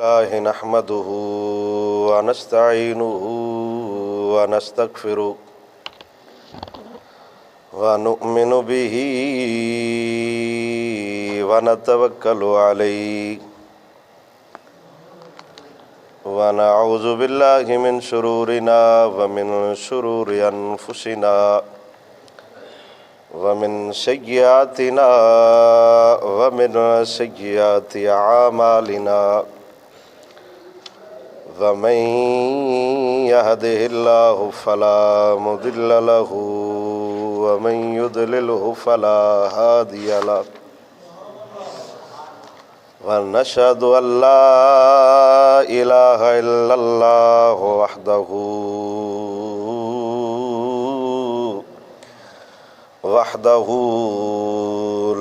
الله نحمده ونستعينه ونستغفره ونؤمن به ونتوكل عليه ونعوذ بالله من شرورنا ومن شرور أنفسنا ومن سيئات أعمالنا ومن يهده الله فلا مضل له ومن يضلله فلا هادي له ونشهد أن لا إله إلا الله وحده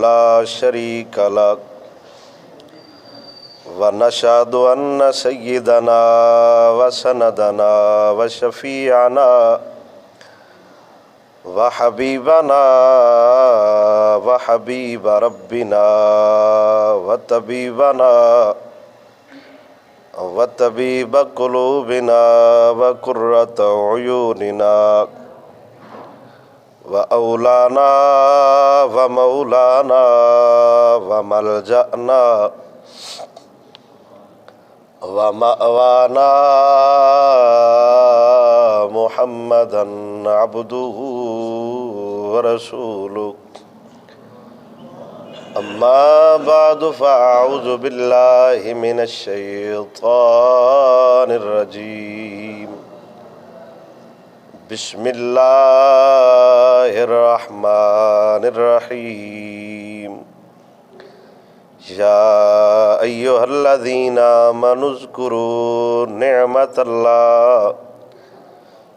لا شريك له ونشهد أن سيدنا وسندنا وشفيعنا وحبيبنا وحبيب ربنا وطبيب قلوبنا وقرة عيوننا وأولانا ومولانا وملجأنا ومأوانا محمدا عبده ورسوله أما بعد فأعوذ بالله من الشيطان الرجيم بسم الله الرحمن الرحيم يا أيها الذين آمنوا اذكروا نعمة الله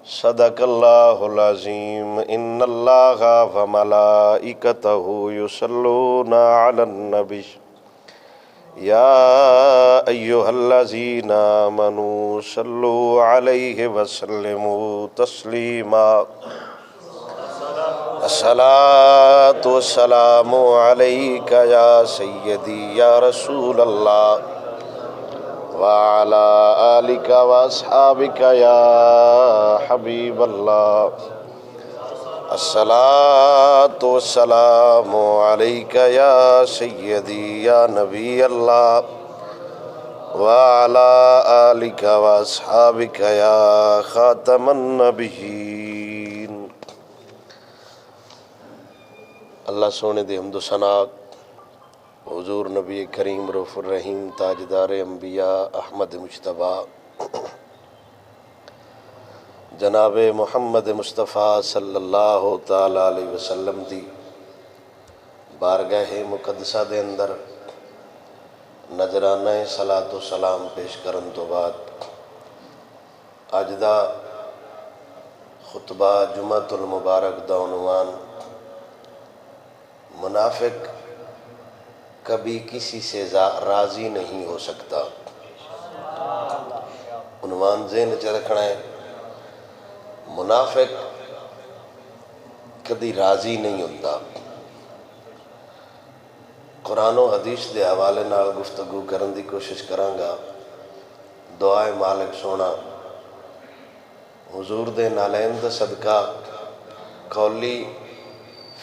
صدق الله العظيم إن الله وملائكته يصلون على النبي يا أيها الذين آمنوا صلوا عليه وسلموا تسليما الصلاة والسلام عليك يا سيدي يا رسول الله وعلى آلك وأصحابك يا حبيب الله الصلاة والسلام عليك يا سيدي يا نبي الله وعلى آلك وأصحابك يا خاتم النبيين اللہ سونے دے حمد و ثنا حضور نبی کریم رؤوف الرحیم تاجدار انبیاء احمد مجتبیٰ جناب محمد مصطفیٰ صلی اللہ تعالی علیہ وسلم دی بارگاہ مقدسہ دے اندر نذرانہ صلاۃ و سلام پیش کرن تو بعد اج دا خطبہ جمعۃ المبارک دا عنوان منافق کبھی کسی سے راضی نہیں ہو سکتا۔ عنوان ذہن چ رکھنا ہے، منافق کبھی راضی نہیں ہوتا۔ قرآن و حدیث دے حوالے نال گفتگو کرن دی کوشش کرانگا۔ دعائے مالک سونا حضور دے نالین دا صدقہ قولی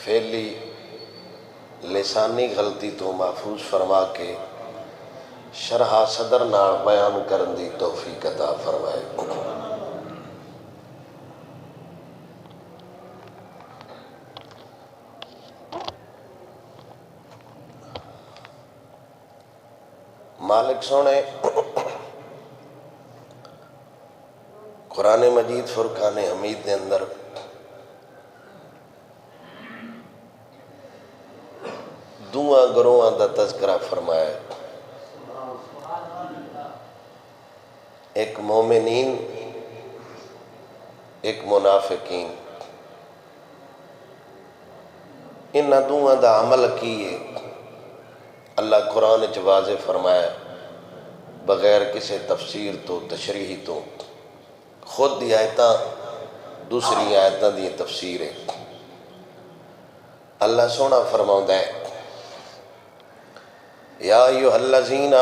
فعلی لسانی غلطی تو محفوظ فرما کے شرح صدر نال بیان کرن دی توفیق عطا فرمائے۔ مالک سونے قرآن مجید فرقان حمید دے اندر دوواں گروہاں دا تذکرہ فرمایا ہے، ایک مومنین ایک منافقین۔ انہاں دوواں دا عمل کیے اللہ قرآن چ واضح فرمایا بغیر کسی تفسیر تو تشریح تو، خود دی آیتاں دوسری آیتاں دی تفسیر ہے۔ اللہ سونا فرماؤں ہے یا ایوہ الذین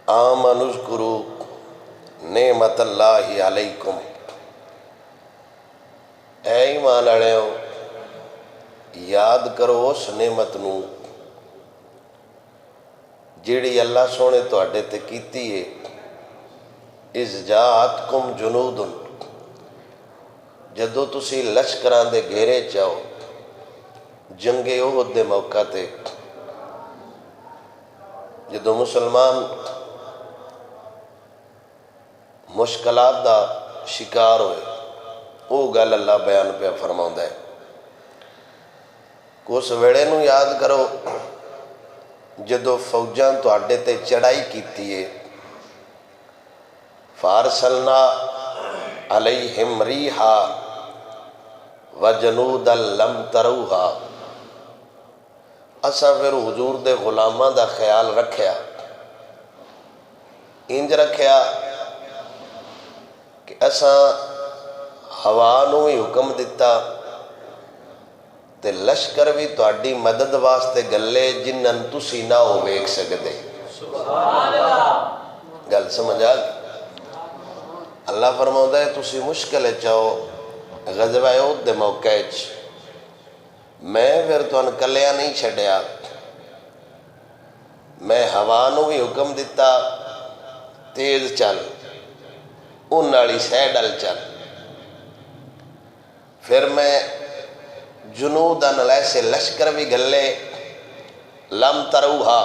آمنوا اذکروا نعمت اللہ علیکم، اے ایمان والےو یاد کرو اس نعمت نو جیڑی اللہ سونے تواڈے تے کیتی ہے۔ اذ جاءتکم جنود، جدو تسی لشکران دے گھیرے چاہو جنگ احد دے موقع تے، جدو مسلمان مشکلات دا شکار ہوئے، وہ گل اللہ بیان پہ فرماؤں ہے کہ اس ویڑے نو یاد کرو جدو فوجاں تواڈے تے چڑھائی کیتی ہے۔ فارسلنا علیہم ریحا وجنودا لم تروہا، اسا پھر حضور دے غلاماں دا خیال رکھیا، انج رکھیا کہ اسا ہوا نو ہی حکم دیتا تے لشکر بھی تواڈی مدد واسطے گلے جنن تسی نہ ہو ویکھ سکدے۔ گل سمجھ آ گئی؟ اللہ فرماؤں ہے تسی مشکل چاہو غزوہ احد دے موقع میں پھر تُہن کلیا نہیں چھڈیا، میں ہوا نو بھی حکم دیتا تیز چل، ان والی سائڈ ال چل، پھر میں جنوداً ایسے لشکر بھی گلے لم تروہا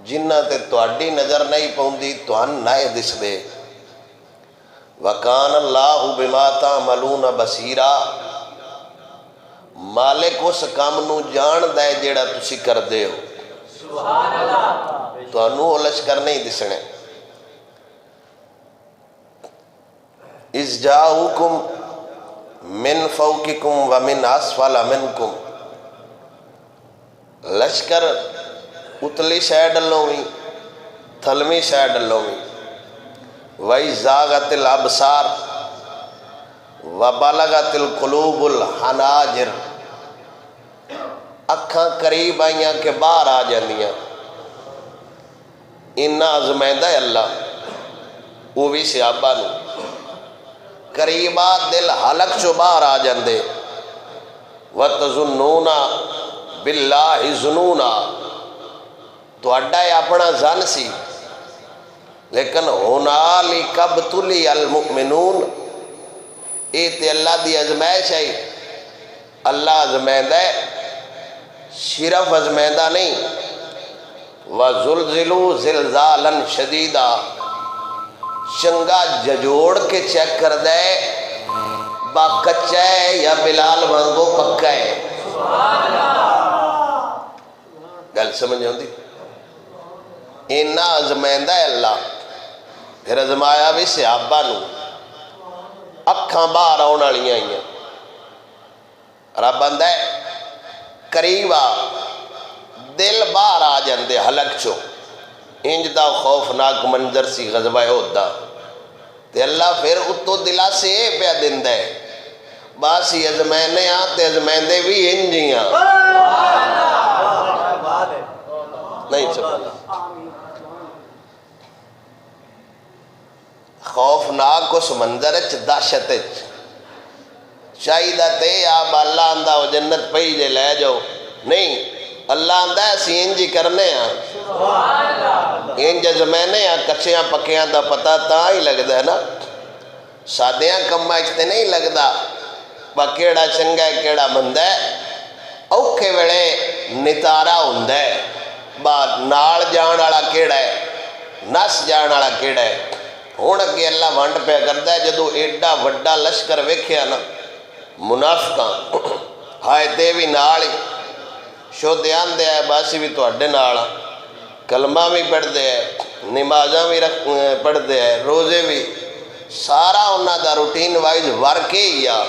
جنہ تے تواڈی نظر نہیں پوندی تُہن نائے دس دے۔ وَقَانَ اللَّهُ بِمَا تَعْمَلُونَ بَصِيرًا، مالک اس کام نو جان دے جیڑا تسی کر دے ہو، تو انو لشکر نہیں دسنے۔ اِذْ جَاءُوكُمْ مِنْ فَوْقِكُمْ وَمِنْ أَسْفَلَ مِنْكُمْ، لشکر اتلی سائڈ لویں تھلمی سائڈ لویں۔ وَإِذْ زَاغَتِ الْأَبْصَارُ وَبَلَغَتِ الْقُلُوبُ الْحَنَاجِرَ، اکھاں قریب آئیاں کہ باہر آ جاندیاں، انہا آزمائندہ ہے اللہ، وہ بھی صحابہ نو قریبا دل حلق چو باہر آ جاندے۔ وَتَظُنُّونَ بِاللَّهِ ظُنُونَ، تو اڈا ہے اپنا زن سی، لیکن هُنَالِكَ ابْتُلِيَ الْمُؤْمِنُونَ، تے اللہ دی ازمائش ہے، اللہ ازمائندہ ہے، صرف ازمائندہ نہیں۔ وَزُلْزِلُوا زِلْزَالًا شَدِيدًا، چنگا ججوڑ کے چیک کر دے با کچا ہے یا بلال وانگو پکا ہے۔ گل سمجھ ہوندی؟ انہا ازمائندہ ہے اللہ، پھر ازمایا بھی صحابہ نو، اکھاں باہر آن والیاں ہیں، رب بندہ ہے قریبا دل باہر آ جاندے حلق چو، انج دا خوفناک منظر سی غزوہ احد دا، تے اللہ پھر اتو دلا سے پیا دن دے باسی ازمائنے تے ازمائندے بھی انجیاں نہیں سکتا۔ خوفناک اس منظر دہشت شاہدہ تے آپ اللہ اندہ و جنت پہی جے لے جاؤ نہیں، اللہ اندہ ایسی انجی کرنے ہیں، انج زمانے ہیں کچھیاں پکیاں دا پتہ تاں ہی لگ دا ہے نا، سادیاں کمہ اچھتے نہیں لگ دا، با کیڑا چنگا ہے کیڑا مندہ ہے، اوکھے وڑے نتارا ہوندہ ہے، با ناڑ جان والا کیڑا ہے، نس جان والا کیڑا ہے، ہون اگے اللہ وانڈ پہ کرتا ہے جدو ایڈا وڈا لشکر ویکھیا نا منافقاں ہائے تے بھی ناڑی شو دیان دے آئے باسی بھی تو اڈے ناڑا کلمہ بھی پڑھ دے آئے نمازاں بھی پڑھ دے آئے روزے بھی سارا انہا دا روٹین وائز ورکے ہی آ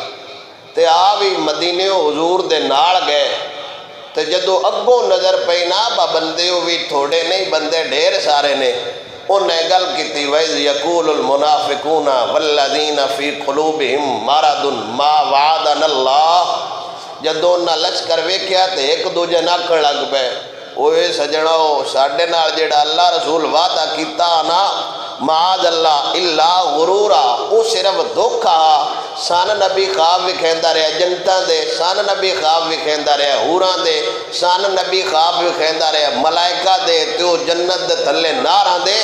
تے آ بھی مدینے حضور دے ناڑ گئے تے جدو اگوں نظر پینا با بندے ہو بھی تھوڑے نہیں بندے ڈھیر سارے نے انہیں گل کیتی وَإِذْ يَقُولُ الْمُنَافِقُونَ وَالَّذِينَ فِي قُلُوبِهِمْ مَرَضٌ مَا وَعَدَنَا اللَّهُ، جدو انہا لشکر ویکھیا تے ایک دوجہ ناکڑ لگ پے اوے سجناؤ ساڈے نال جڑا اللہ رسول وعدہ کیتا نا معاذ اللہ الا غرورا او صرف دھوکا سن نبی خواب وکھیندا رہیا جنتاں دے سن نبی خواب وکھیندا رہیا حوراں دے سن نبی خواب وکھیندا رہیا ملائکہ دے تے او جنت دے تھلے ناراں دے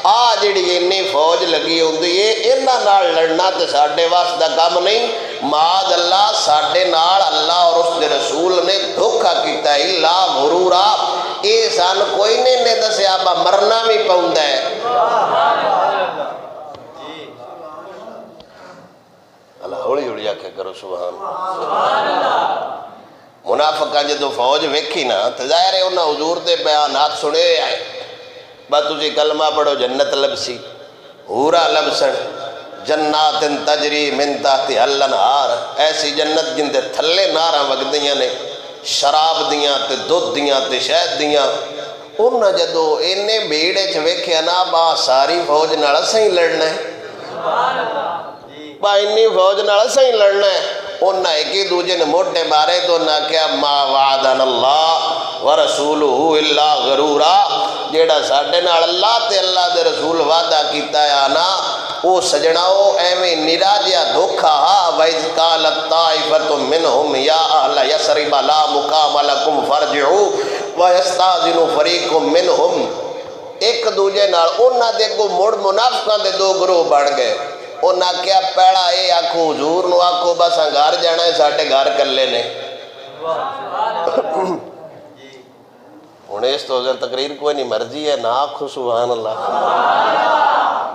آ جڑی انی فوج لگی ہوندی ہے انہاں نال لڑنا تے ساڈے واسطے دا کم نہیں معاذ اللہ ساڈے نال اللہ اور اس دے رسول نے دھوکا کیتا ہے الا غرورا اے سان کوئی نہیں نے دسیا با مرنا بھی پوندا ہے اللہ ہولی ہولی آکھے کرو سبحان منافقہ جدو فوج ویکھی نا تو ظاہر ہے انہاں حضور دے بیانات سنے آئے بات تجھے کلمہ پڑھو جنت لبسی حورا لبسن جنات تجری من تحت الانہار ایسی جنت جن دے تھلے ناراں وگدیاں نے شراب دیاں تے دودھ دیاں تے شہد دیاں انہاں جدو انہیں بھیڑے چ ویکھیا نا با ساری فوج نال اساں ہی لڑنا ہے با انی فوج نال اساں ہی لڑنا ہے انہاں ایک ہی دوجے نے موٹے مارے تو نہ کیا ما وعدنا اللہ ورسولہ الا غرورا جیڑا ساڈے نال اللہ تے اللہ دے رسول وعدہ کیتا ہے نا او سجناؤ ایویں نراجیا دھوکھا وَإِذْ قَالَتْ طَائِفَةٌ مِّنْهُمْ يَا أَهْلَ يَثْرِبَ لَا مُقَامَ لَكُمْ فَارْجِعُوا وَيَسْتَأْذِنُ فَرِيقٌ مِّنْهُمْ ایک دوجے نال انہاں دے کو مڑ منافقاں دے دو گروہ بن گئے انہاں کیا پیڑا اے آکھو حضور نو آکھو بس گھر جانا ہے ساڈے گھر کلے نے ہن اس تو تقریر کوئی نہیں مرضی ہے نہ آکھو سبحان اللہ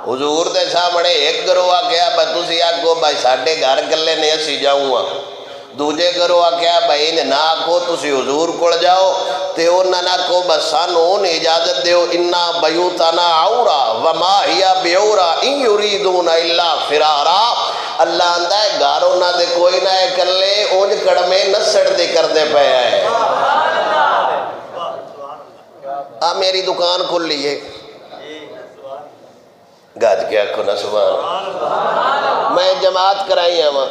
حضور دے سامنے ایک گروہ آکھیا بھائی تسی آکھو بھائی ساڈے گھر کلے نے اسی جاؤں ہاں دوجے گروہ آکھیا بھائی نے نہ آکھو تسی حضور کول جاؤ تے انہاں نہ کو بس سانو نے اجازت دیو انا بیوتنا عورا وما ہیا بیورا ان یریدون الا فرارا اللہ آندہ ہے گھر انہاں دے کوئی نہ ہے کلے اونج کڑمے نسڑ دے کر دے پہ ہے میری دکان کھل لی ہے گاج کیا کھنا سبحان میں جماعت کرائی ہاں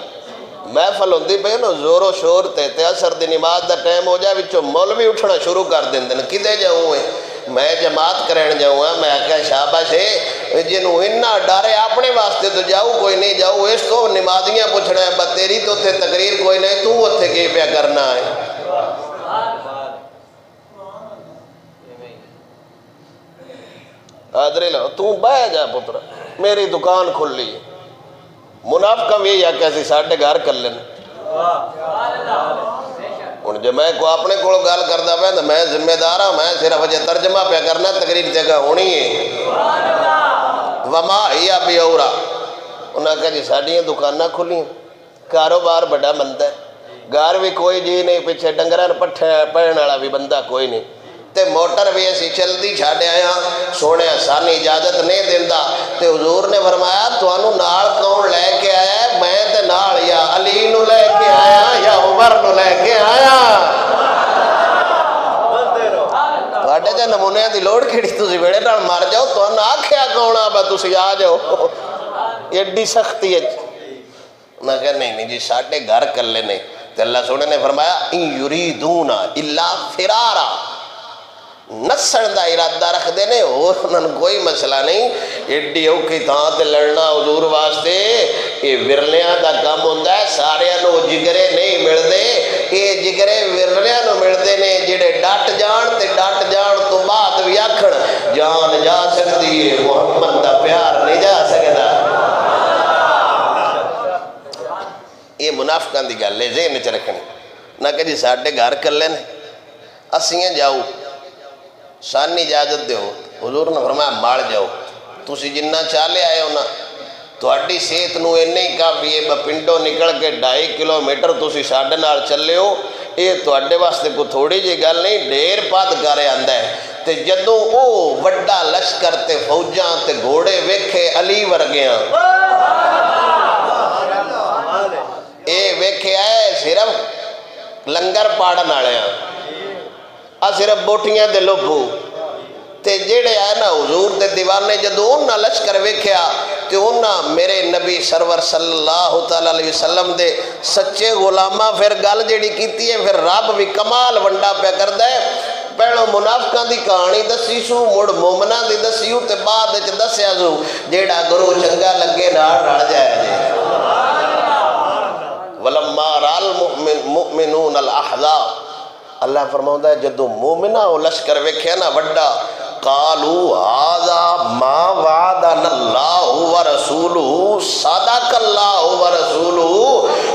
محفل ہوندی پہ نا زور و شور تے اثر دی نماز دا ٹائم ہو جائے وچوں مولوی اٹھنا شروع کر دیں دن کدے جاؤں ہے میں جماعت کرین جاؤں ہاں میں کہا شاباش ہے جنہوں انہا ڈارے اپنے واسطے تو جاؤ کوئی نہیں جاؤ اس کو نمازیاں پوچھنا ہے بس تیری تو تھے تقریر کوئی نہیں تو وہ تھے کی پیا کرنا ہے آدھرے لو تو بہ جا پتر میری دکان کھل لی ہے منافقہ بھی یا کیسی ساڑھے گھر کر لینا ان جو میں کو اپنے کو گال کردہ پہ میں ذمہ دار ہوں میں صرف وجہ ترجمہ پہ کرنا تقریر جگہ ہونی ہے وما ہیا بیورا انہاں کہا جی ساڑھیاں دکانہ کھلی ہیں کاروبار بڑا بندہ ہے گھر بھی کوئی جی نہیں پیچھے ڈنگران پڑھنے والا بھی بندہ کوئی نہیں تے موٹر بھی ایسی چل دی چھاڑے آیا سونے آسانی اجازت نہیں دیندہ تے حضور نے فرمایا تو انہوں نال کون لے کے آیا ہے میں تے نال یا علی نو لے کے آیا یا عمر نو لے کے آیا واڑے جے نمونے دی لوڑ کھڑی تسی بیڑے نال مار جاؤ تو انہوں آکھیا کونا با تسی آ جاؤ ایڈی سختی ہے انہوں کہا نہیں جی ساڑھے گھر کر لینے تے اللہ سونے نے فرمایا ان یریدون الا فرارا نسن دا ارادہ رکھ دینے اور انہوں کوئی مسئلہ نہیں ایڈی اوکی تھان تے لڑنا حضور واسطے یہ ورلیاں دا کام ہوندہ ہے سارے انہوں جگرے نہیں مل دے یہ جگرے ورلیاں نو مل دے نے جڑے ڈٹ جان تے ڈٹ جان تو بعد بھی آکھن جان جا سکتی ہے محمد دا پیار نہیں جا سکتا یہ منافقان دی گل ہے ذہن چ رکھنی نہ کہ جی ساڈے گھر کر لینے اسیاں جاؤ سانی اجازت دے ہو حضور نے فرمایا مار جاؤ تسی جنہ چالے آئے ہو نا تو اڈی صحت نو نہیں کافی ہے پنڈوں نکل کے 2.5 کلومیٹر تسی ساڈے نال چلے ہو یہ تو اڈے واسطے کو تھوڑی جی گل نہیں ڈیر پاد کرے آندہ ہے تے جدوں او وڈا لشکر تے فوجاں تے گھوڑے ویکھے علی ورگیاں اے ویکھے آئے صرف لنگر پاڑن آڑے ہیں صرف بوٹیاں دے لوبھو تے جیڑے آئے نا حضور دے دیوانے جدو انہا لشکر ویکھیا تے انہا میرے نبی سرور صلی اللہ علیہ وسلم دے سچے غلامہ پھر گل جیڑی کیتی ہے پھر رب بھی کمال ونڈا پہ کر دے پہلو منافقاں دی کہانی دسی سو، مڑ مومناں دی دسیو، تے بعد وچ دسیا سو جیڑا گروہ چنگا لگے نال رل جائے جے۔ وَلَمَّا رَأَى الْمُؤْمِنُونَ الْأَحْزَابَ، اللہ فرماؤں ہے جدو مومنہ و لشکر ویکھیا نا وڈا، قالوا هذا ما وعدنا اللہ ورسولہ صدق اللہ ورسولہ۔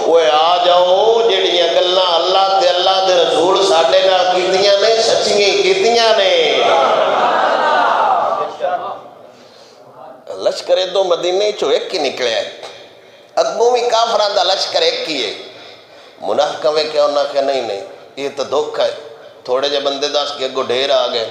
وہ آ جاؤ جڑیاں گلاں اللہ تے اللہ دے رسول ساڈے نال کیتیاں نے سچیاں کیتیاں نے۔ لشکر دو مدینے چو ایک ہی نکلے ہے، اگوں بھی کافران دا لشکر ایک ہی ہے۔ منافقہ میں کیا انہاں کہ نہیں یہ تو دھوکہ ہے، تھوڑے جے بندے داس کے اگوں ڈھیر آ گئے۔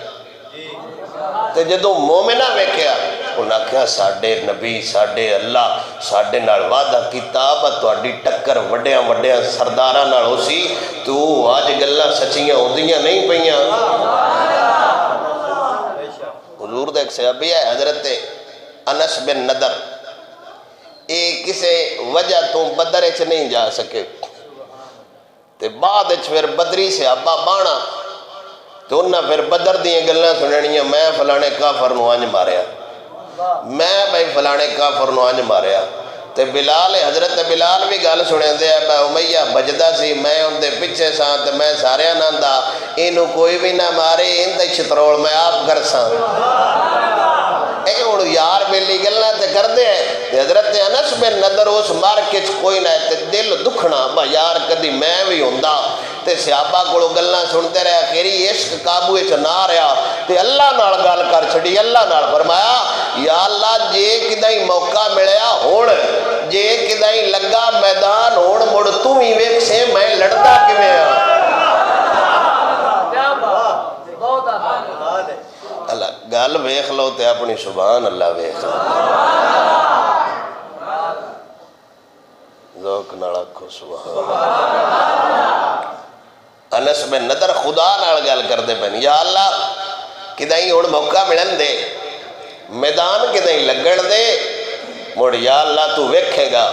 تے جدو مومنہ میں کیا انہاں کیا ساڈے نبی ساڈے اللہ ساڈے نال وعدہ کتاب تہاڈی ٹکر وڈیاں وڈیاں سرداراں نال ہو سی، تو آج گلاں سچیاں ہوندیاں نہیں پیاں۔ حضور دے ایک صحابی ہے حضرت انس بن نضر، ایک کسے وجہ تو بدر اچ نہیں جا سکے، تے بعد اچ پھر بدری صحابہ بانا، تو انہاں پھر بدر دیئے گلنا سننیاں، میں فلانے کافر نو آنج ماریا، میں بھائی فلانے کافر نو آنج ماریا۔ تے بلال حضرت بلال بھی گل سنے دے ہے بھائی امیہ بجدہ سی، میں ان دے پچھے ساں تے میں سارے ناندا انہوں کوئی بھی نہ مارے، ان دے چھترول میں آپ کر ساں۔ اے انہوں یار بیلی گلنا تے کر دے ہے، حضرت انس بن نضر اس مارکچ کوئی نہ تے دل دکھنا با یار کدی میں بھی ہوندہ، تے صحابہ کو گلنا سنتے رہے، خیری عشق قابوے چ نہ رہا، تے اللہ نال گال کر چھڑی، اللہ نال فرمایا یا اللہ جے کدائی موقع ملیا ہون، جے کدائی لگا میدان ہون، مڑ تم ہی ویک سے میں لڑتا کیویں ہاں۔ اللہ گل ویکھ لو تے اپنی سبحان اللہ ویکھ لو، ذوق نال آکھو سبحان اللہ۔ انس بن نضر خدا نال گل کردے پئے، یا اللہ کدائی ہن موقع ملن دے، میدان کدائی لگن دے، مڑ یا اللہ تو ویکھے گا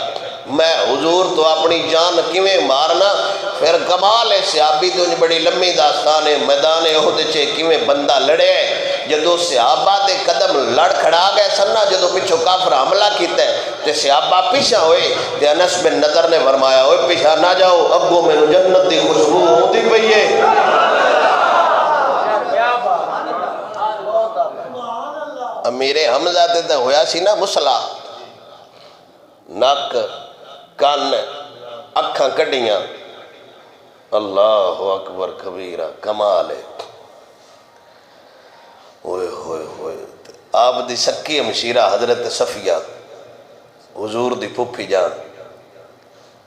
میں حضور تو اپنی جان کیویں مارنا۔ پھر کمال ہے صحابی تو بڑی لمبی داستان ہے، میدان احد چ کیویں بندہ لڑے، جدو صحابہ دے قدم لڑ کھڑا گئے سننا، جدو پچھو کافر حملہ کیتا ہے تے صحابہ پیچھے ہوئے، تے انس بن نضر نے فرمایا اوے پیچھے نہ جاؤ، اگوں مینوں جنت دی خوشبو ہوندی پئی ہے۔ امیر حمزہ تے ہویا سی نا مسئلہ، نک کان اکھاں کڈیاں، اللہ اکبر کبیرہ، کمال ہے۔ ہوئے ہوئے ہوئے آپ دی سکی مشیرہ حضرت صفیہ حضور دی پھپھی جان،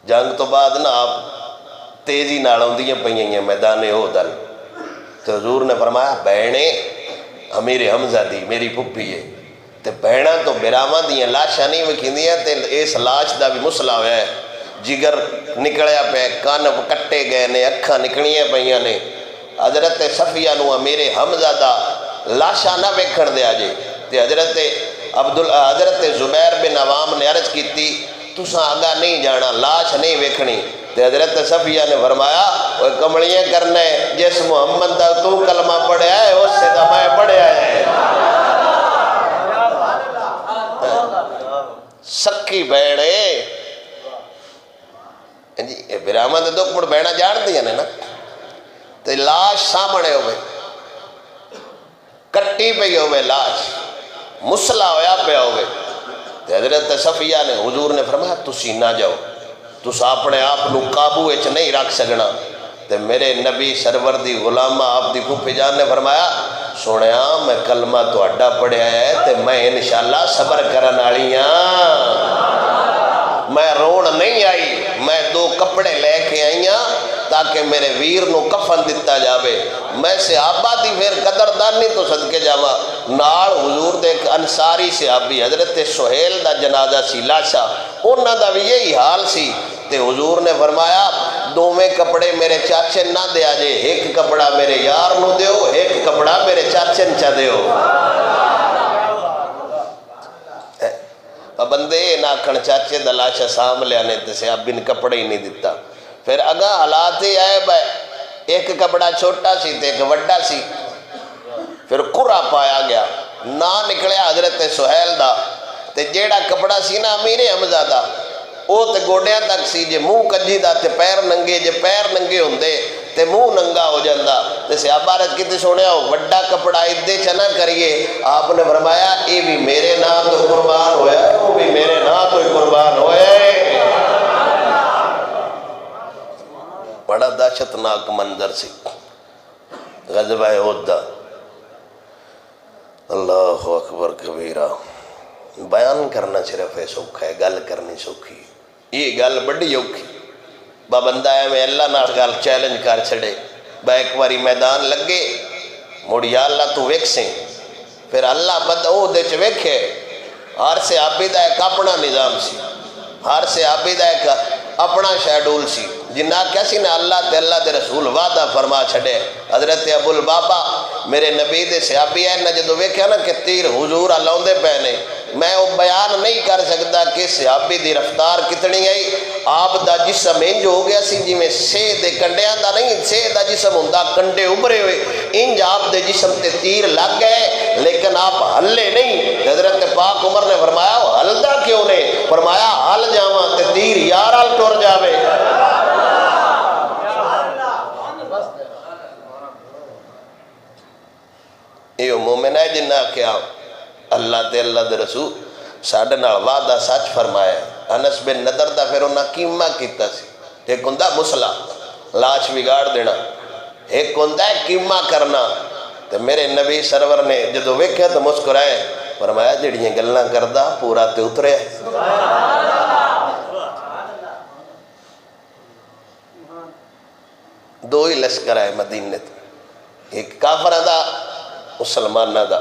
جنگ تو بعد نا آپ تیزی نال اوندیاں پئیاں میدان احد، تو حضور نے فرمایا بہنے امیر حمزہ دی میری پھپھی ہے، تے بہنا تو براواں دیاں لاشاں نہیں وکھیندیاں، تے اس لاش دا بھی مسئلہ ہویا ہے، جگر نکلیا پہ، کان کٹے گئے نے، اکھاں نکلیاں پئیاں نے۔ حضرت صفیہ نو امیر حمزہ دا لاشاں نہ ویکھن دیا جے، تے حضرت زبیر بن عوام نے عرض کیتی تساں آگاہ نہیں جانا، لاش نہیں ویکھنی، تے حضرت صفیہ نے فرمایا وہ کمڑیاں کرنے جس محمد دا تو کلمہ پڑھیا ہے اس سے دا میں پڑھیا ہے۔ سکی بیڑے جی براہمہ دے دکھ مڑ بیڑا جان دیا نے نا، تے لاش سامنے ہوئے کٹی پہ ہوئے، لاش مسئلہ ہویا پہ ہوئے، تے حضرت صفیہ نے حضور نے فرمایا تسی نہ جاؤ، تس اپنے آپ نو قابو اچ نہیں رکھ سکنا، تے میرے نبی سرور دی غلامہ آپ دی پھوپھی جان نے فرمایا سنیا میں کلمہ تو اڈا پڑھیا ہے، تے میں انشاءاللہ صبر کرن والی ہاں، میں رون نہیں آئی، میں دو کپڑے لے کے آئی ہاں تاکہ میرے ویر نو کفن دیتا جاوے، میں صحابہ دی پھر قدردانی تو صدقے جاوا، نال حضور دے ایک انصاری صحابی حضرت سہیل دا جنازہ سی لاشا، انہاں دا بھی یہی حال سی، تے حضور نے فرمایا دوویں کپڑے میرے چاچے نہ دیا جے، ایک کپڑا میرے یار نو دیو، ایک کپڑا میرے چاچے نچا دیو۔ بندے ناکھن چاچے دا لاشا سام لیا نے تے صحابی نے کپڑے ہی نہیں دیتا، پھر اگاں حالات ہی آئے بھائی ایک کپڑا چھوٹا سی تے ایک وڈا سی، پھر قرہ پایا گیا، نا نکلیا حضرت سہیل دا، تے جیڑا کپڑا سی نا امیر حمزہ دا او تے گوڑیاں تک سی، جے منہ کجی دا تے پیر ننگے، جے پیر ننگے ہوندے تے منہ ننگا ہو جاندہ۔ تے صحابہ عرض کیتے سنیا ہو وڈا کپڑا ادھے چنا کریے، آپ نے فرمایا اے بھی میرے نام تو قربان ہویا ہے، وہ بھی میرے نام تو قربان ہویا ہے۔ بڑا دہشتناک منظر سی غزوہ احد دا۔ اللہ اکبر کبیرہ۔ بیان کرنا صرف ہے سوکھا ہے، گل کرنی سوکھی ہے، یہ گل بڑی اوکھی۔ با بندہ ہے میں اللہ نال گل چیلنج کر چھڑے، با ایک باری میدان لگے مڑ یا اللہ تو ویک سے، پھر اللہ بندہ او دے چ ویکھے۔ ہر صحابی دا ایک اپنا نظام سی، ہر صحابی دا ایک اپنا شیڈول سی، جنہ کیسی نے اللہ تے اللہ دے رسول وعدہ فرما چھڑے۔ حضرت ابو البابا میرے نبی دے صحابی ہے نہ جدو ویکھیا نا کہ تیر حضور الاؤندے پہنے، میں وہ بیان نہیں کر سکتا کہ صحابی دی رفتار کتنی ہے۔ آپ دا جسم انج ہو گیا سی جی میں سہ دے کنڈیاں دا نہیں، سہ دا جسم ہوندا کنڈے ابھرے ہوئے، انج آپ دے جسم تے تیر لگ گئے لیکن آپ ہلے نہیں۔ حضرت پاک عمر نے فرمایا ہلدا کیوں نے؟ فرمایا ہل جاواں تے تیر یار ال ٹر جاوے۔ یہ مومن ہے جنہ کیا اللہ تے اللہ دے رسول ساڑھے نال وعدہ سچ فرمایا ہے۔ انس بن نضر دا پھر انہاں کیمہ کیتا سی، ایک ہوندا مسئلہ لاش بگاڑ دینا، ایک ہوندا ہے کیمہ کرنا۔ تو میرے نبی سرور نے جدو ویکھیا تو مسکرائے، فرمایا جڑیاں گلاں کردا پورا تے اترے۔ دو ہی لشکر ہے مدینے تے، ایک کافرہ دا مسلمانہ دا۔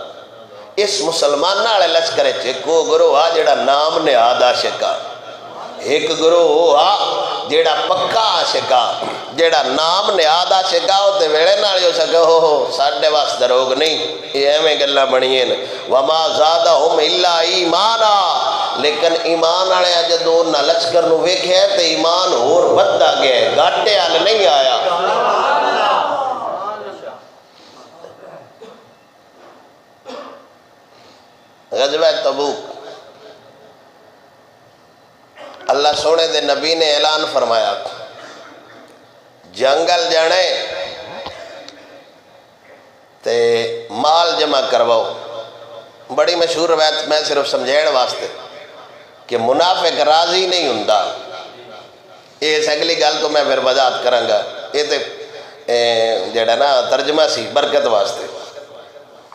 اس مسلمانہ والے لشکر چ ایک وہ گروہ آ جڑا نام نہاد عاشق آ، ایک گروہ آ جڑا پکا عاشق آ، جڑا نام نہاد عاشق آ تے ویلے نال ہو سکے ہو ساڈے واسطے روگ نہیں، یہ ایویں گلاں بنیاں نے۔ وما زادہم الا ایمانا، لیکن ایمان والے جدوں انہاں لشکر نو ویکھیا تے ایمان ہور بددا گیا، گھاٹے حال نہیں آیا۔ غزوہ تبوک، اللہ سونے دے نبی نے اعلان فرمایا جنگل جانے تے مال جمع کرواؤ۔ بڑی مشہور روایت میں صرف سمجھائن واسطے کہ منافق راضی نہیں ہوندا، یہ اگلی گل تو میں پھر وضاحت کراں گا، یہ تے جڑا نا ترجمہ سی برکت واسطے۔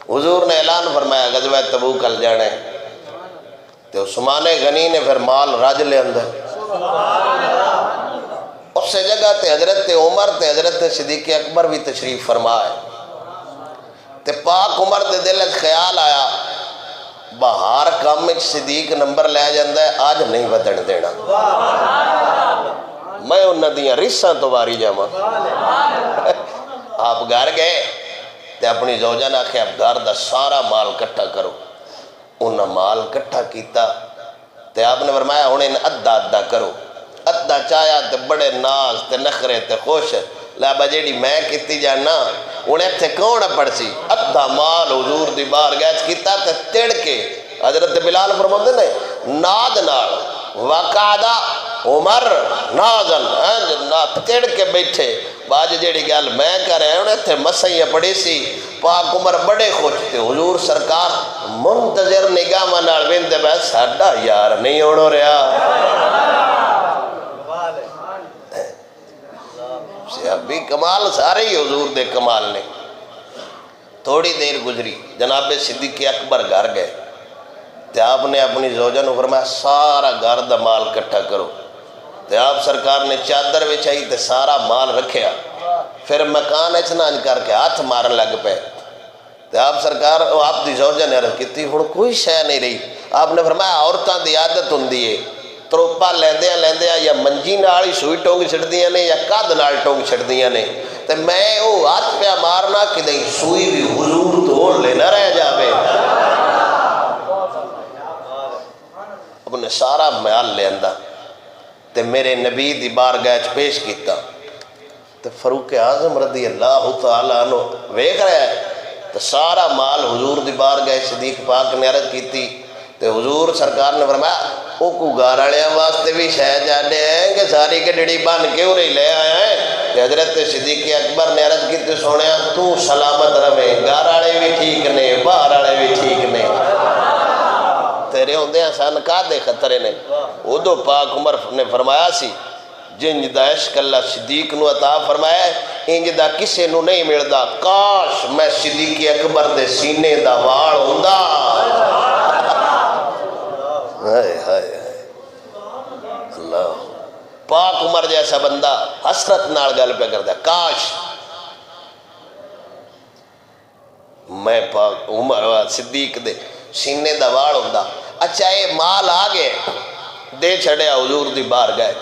حضور نے اعلان فرمایا غزوہ تبوک کل جانے، تو عثمان غنی نے پھر مال راج لے اندر۔ اس سے جگہ تے حضرت عمر تے حضرت صدیق اکبر بھی تشریف فرمائے، تے پاک عمر دے دل خیال آیا باہر کام میں صدیق نمبر لے جاندہ ہے، آج نہیں بدن دینا، میں انہاں دیاں رساں تو واری جاواں۔ آپ گھر گئے تے اپنی زوجہ نے آکھیا اب گھر دا سارا مال کٹھا کرو، انہاں مال کٹھا کیتا تے آپ نے فرمایا انہیں ادھا ادھا کرو، ادھا چاہیا تے بڑے ناز تے نخرے تے خوش، لابا جیڑی میں کیتی جانا انہیں تھے کون پڑ سی، ادھا مال حضور دی بار گیچ کیتا تے تیڑ کے حضرت بلال فرماتے نے ناد نال وقعدہ عمر نازن تیڑ کے بیٹھے، باج جیڑی گل میں کر رہے ہیں انہیں تھے مسیح پڑی سی، پاک عمر بڑے خوش تھے، حضور سرکار منتظر نگاہ منال بیندے بس ساڑھا یار نہیں ہوڑو رہا۔ ابھی کمال سارے ہی حضور دے کمال نے۔ تھوڑی دیر گزری جناب صدیق اکبر گھر گئے تے آپ نے اپنی زوجہ نے فرمایا سارا گھر دا مال کٹھا کرو، تے آپ سرکار نے چادر بچھائی تے سارا مال رکھیا، پھر مکان اچنان کر کے ہاتھ مارن لگ پے، تے آپ سرکار آپ دی زوجہ نے عرض کیتی ہن کوئی شے نہیں رہی، آپ نے فرمایا عورتاں دی عادت ہوندی ہے تروپا لیندیاں یا منجی نال ہی سوئی ٹونگ چھڑدیاں نے یا کد نال ٹونگ چھڑدیاں نے، تے میں وہ ہاتھ پہ مارنا کہ نہیں سوئی بھی حضور تو لینا رہ جاوے۔ اب نے سارا مال لیندہ تے میرے نبی دی بارگاہ وچ پیش کیتا، تے فاروق اعظم رضی اللہ تعالیٰ عنہ ویکھ رہا ہے تو سارا مال حضور دی بار گئے صدیق پاک نے عرض کیتی تے حضور سرکار نے فرمایا وہ کو گھر والوں واسطے بھی شاید جانے ہیں کہ ساری کے ڈڑی بن کے ارے لے آیا ہے کہ حضرت صدیق اکبر نے عرض کیتے سونیا تو سلامت رہے، گھر والے بھی ٹھیک نے باہر والے بھی ٹھیک نے، تیرے ہوندے سن کا دے خطرے نے۔ ادو پاک عمر نے فرمایا سی جنج دا عشق اللہ صدیق نو عطا فرمایا انج دا کسے نو نہیں ملدا، کاش میں صدیق اکبر دے سینے دا وال ہوندا۔ ہائے ہائے اللہ، پاک عمر جیسا بندہ حسرت نال گل پہ کردا کاش میں پاک عمر صدیق دے سینے دا وال ہوندا۔ اچھا یہ مال آ گئے دے چھڑیا حضور دی بار گئے،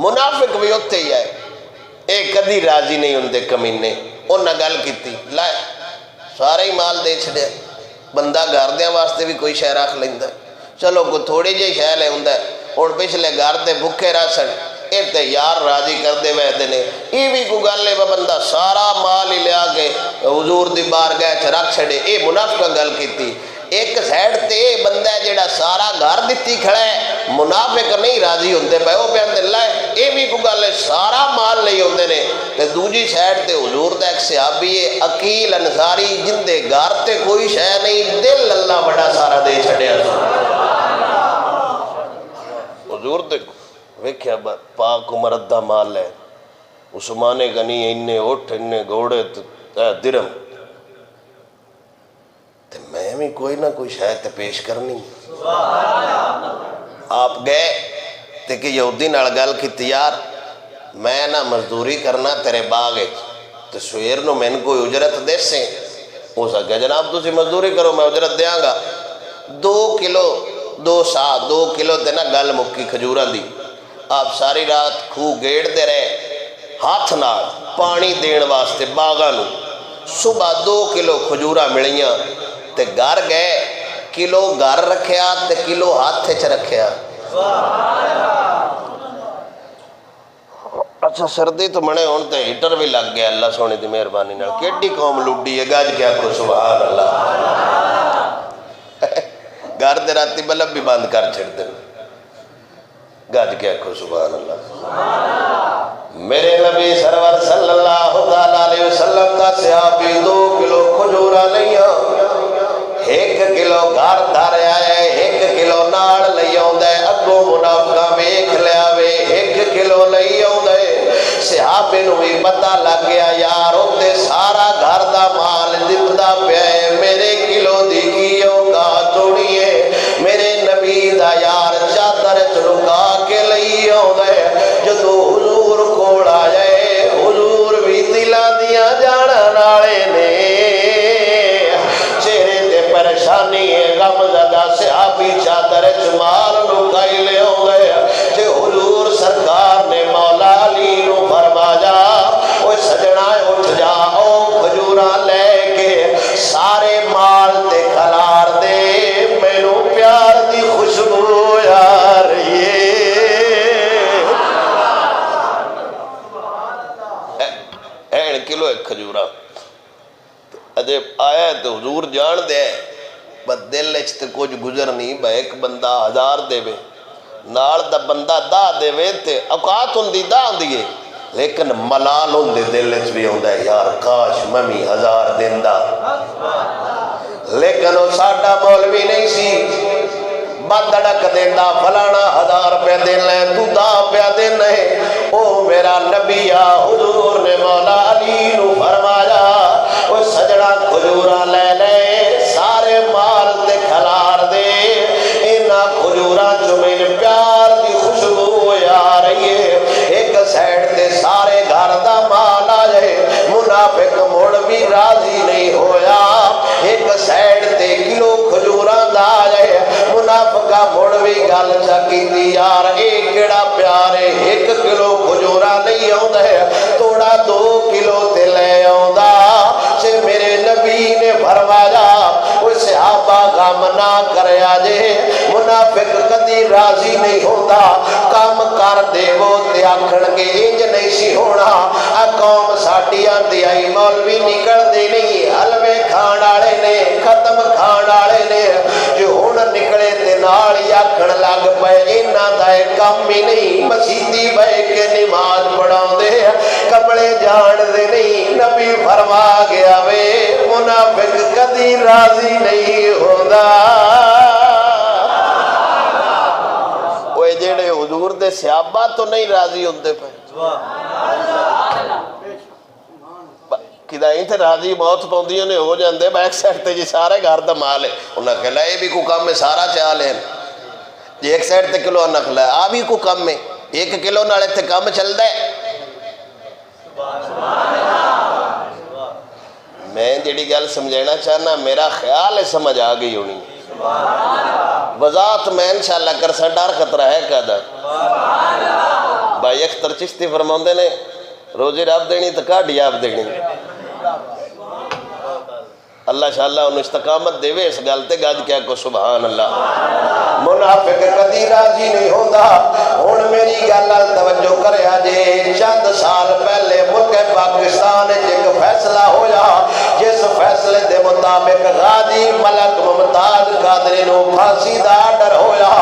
منافق بھی اتھے ہی آئے، ایک کدی راضی نہیں ہوندے کمینے، انہاں گل کیتی لائے سارے ہی مال دے چھڑیا، بندہ گھر دیاں واسطے بھی کوئی شے رکھ لیندا، چلو کو تھوڑی جی شے لے ہوندا ہن پچھلے گھر تے بھکے رسن اے تے یار راضی کر دے ویدے نے، ای بھی کو گل ہے بندہ سارا مال ہی لیا کے حضور دی بار گئے چھ رکھ چھڑے، اے منافقہ گل کیتی۔ ایک سائڈ تے بندہ جڑا سارا گھر دتی کھڑا ہے منافق نہیں راضی ہوندے پے، او بیان اللہ ہے اے بھی کو گل ہے سارا مال لئی ہوندے نے، تے دوجی سائڈ تے حضور دا ایک صحابی ہے عقیل انصاری جن دے گھر تے کوئی شے نہیں، دل اللہ بڑا سارا دے چھڑیا۔ حضور دیکھو ویکھیا پاک عمر ادھا مال ہے، عثمان غنی اننے اٹھ اننے گھوڑے درم، تے میں بھی کوئی نہ کوئی شاید پیش کرنی۔ آپ گئے تے کہ یہودی نال گل کیتی یار میں نہ مزدوری کرنا تیرے باغ تے سویر نو میں کوئی اجرت دے سے، ہو سکے جناب تسی مزدوری کرو میں اجرت دیاں گا، 2 کلو 2 سا 2 کلو تے نہ گل مکی کھجوراں دی۔ آپ ساری رات خوہ گیڑ دے رہے ہاتھ نال پانی دین واسطے باغاں نو، صبح 2 کلو کھجوراں ملیاں تے گھر گئے کلو گھر رکھیا تے کلو ہاتھ چ رکھیا۔ اچھا سردی تو منے ہون تے ہیٹر بھی لگ گیا، اللہ سونے دی مہربانی نال کیڈی قوم لڈی ہے، گاج کیا کو سبحان اللہ، گھر دے راتی بلب بھی بند کر چھڑ دے، گاج کیا کو سبحان اللہ۔ میرے نبی سرور صلی اللہ علیہ وسلم کا صحابی 2 کلو کھجورا لیا، 1 کلو گھر دھر آئے، 1 کلو ناڑ لئی آؤندے، اگوں منافقہ ویکھ لیا وے 1 کلو لئی آؤندے، صحابے نو بھی پتہ لگ گیا یار اوتے سارا گھر دا مال دتا پیا ہے، میرے کلو دی کی اوقات ہونی ہے، میرے نبی دا یار چادر چ لکا کے لئی آؤندے، جدو حضور کول آئے حضور بھی دلاں دیاں جانن والے نے، پریشانی غم زدہ صحابی چادر چمال لکائی لے ہو گئے، کہ حضور سرکار نے مولا علی نو فرمایا اوہ سجنہ اٹھ جاؤ کھجوراں لے کے سارے مال تے کھلار دے، میں نو پیار دی خوشبو آ رہی ہے۔ 1 کلو کھجوراں اجے آیا تو حضور جان دے بس دل اچھتے کچھ گزر نہیں با 1 بندہ 1000 دے وے نال دا بندہ 10 دے وے تے اوقات ہوں دی 10 دیئے، لیکن ملال ہوں دے دل اچھ بھی ہوں دے یار کاش ممی 1000 دن دا، لیکن وہ ساڑھا مولوی نہیں سی بدڑک دیندہ فلانا 1000 روپے دن لے تو 10 روپے دن ہے، او میرا نبی حضور نے مولا علی نو فرمایا وہ سجڑا کھجورا لے لے سارے مال تے کھلار دے، اینا کھجورا جو میرے پیار دی خوشبو آ رہی ہے، ایک سائڈ تے سارے گھر دا مال آ جائے، منافق موڑ بھی راضی نہیں ہویا، ایک سائڈ تے کلو کھجورا دا آ جائے، منافقہ موڑ بھی گل چکی دی یار ایک کڑا پیارے 1 کلو کھجورا نہیں آؤں ہے توڑا 2 کلو تے لے آؤں سے میرے نبی نے فرمایا وہ صحابہ غم نہ کریا جے، منافق کدی راضی نہیں ہوتا کام کر دے وہ تے آکھن گے انج نہیں سی ہونا اے قوم ساڈی آندی آئی مولوی نکل دی نہیں حلوے کھان والے نے ختم کھان والے نے جو ہن نکلے تے نال ہی آکھن لگ پئے انہاں دا کم ہی نہیں مسیتی بہ کے نماز پڑھاوندے کپڑے جان دے نہیں نبی فرما گیا وے منافق کدی راضی نہیں ہوندا اوے جڑے حضور دے صحابہ تو نہیں راضی ہوندے پے کدائیں تے راضی موت پوندیاں نے ہو جاندے بیک سائڈ تے جی سارے گھر دا مال ہے انہاں کہلا اے بھی کو کم ہے سارا چا لین جی ایک سائڈ تے کلو نکلا ہے آ بھی کو کم ہے 1 کلو نالے تے کم چلدا ہے میں جڑی گل سمجھنا چاہنا میرا خیال ہے سمجھ آ گئی ہونی وضاحت میں انشاءاللہ کرسا ڈر خطرہ ہے قدر بھائی اختر چشتی فرماندے نے روزی رب دینی تو کاڑی آپ دینی اللہ شاءاللہ انہوں استقامت دے وے اس گلتے گاج کیا کو سبحان اللہ منافق کدی راضی نہیں ہوندہ ہن میری گل توجہ کرے آجے چند سال پہلے ملک پاکستان ایک فیصلہ ہویا جس فیصلے دے مطابق غازی ملک ممتاز قادری نو پھانسی دا آرڈر ہویا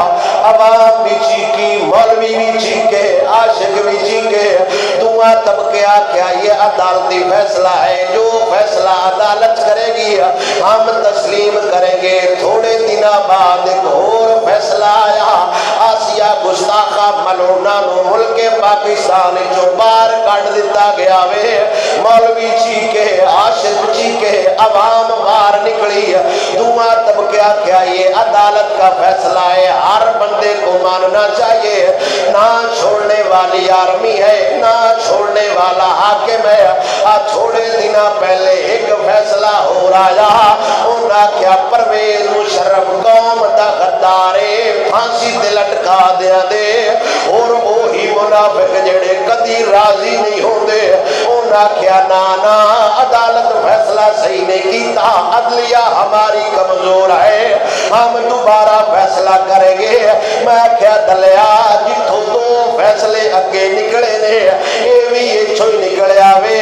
عوام بھی چیکی مولوی بھی چیکے عاشق بھی چیکے دعا طبقے آکھیا یہ عدالتی فیصلہ ہے جو فیصلہ عدالت کرے گی ہم تسلیم کریں گے تھوڑے دن بعد ایک اور فیصلہ آیا آسیہ گستاخہ ملونہ نو ملک پاکستان جو بار کٹ دیتا گیا وے مولوی چیکے عاشق چیکے عوام بار نکلی دعا طبقہ کیا یہ عدالت کا فیصلہ ہے ہر بندے کو ماننا چاہیے نہ چھوڑنے والی آرمی ہے نہ چھوڑنے والا حاکم ہے تھوڑے دن پہلے ایک فیصلہ ہو رہا انہاں کیا پرویز مشرف قوم دا غدارے پھانسی تے لٹکا دیا دے اور وہی منافق جڑے کدی راضی نہیں ہوندے انہاں کیا نانا عدالت فیصلہ صحیح نہیں کیتا عدلیہ ہماری کمزور ہے ہم دوبارہ فیصلہ کریں گے میں کیا دلیا جتھوں دو فیصلے اگے نکلے نے یہ بھی یہ چھوئی نکلے آوے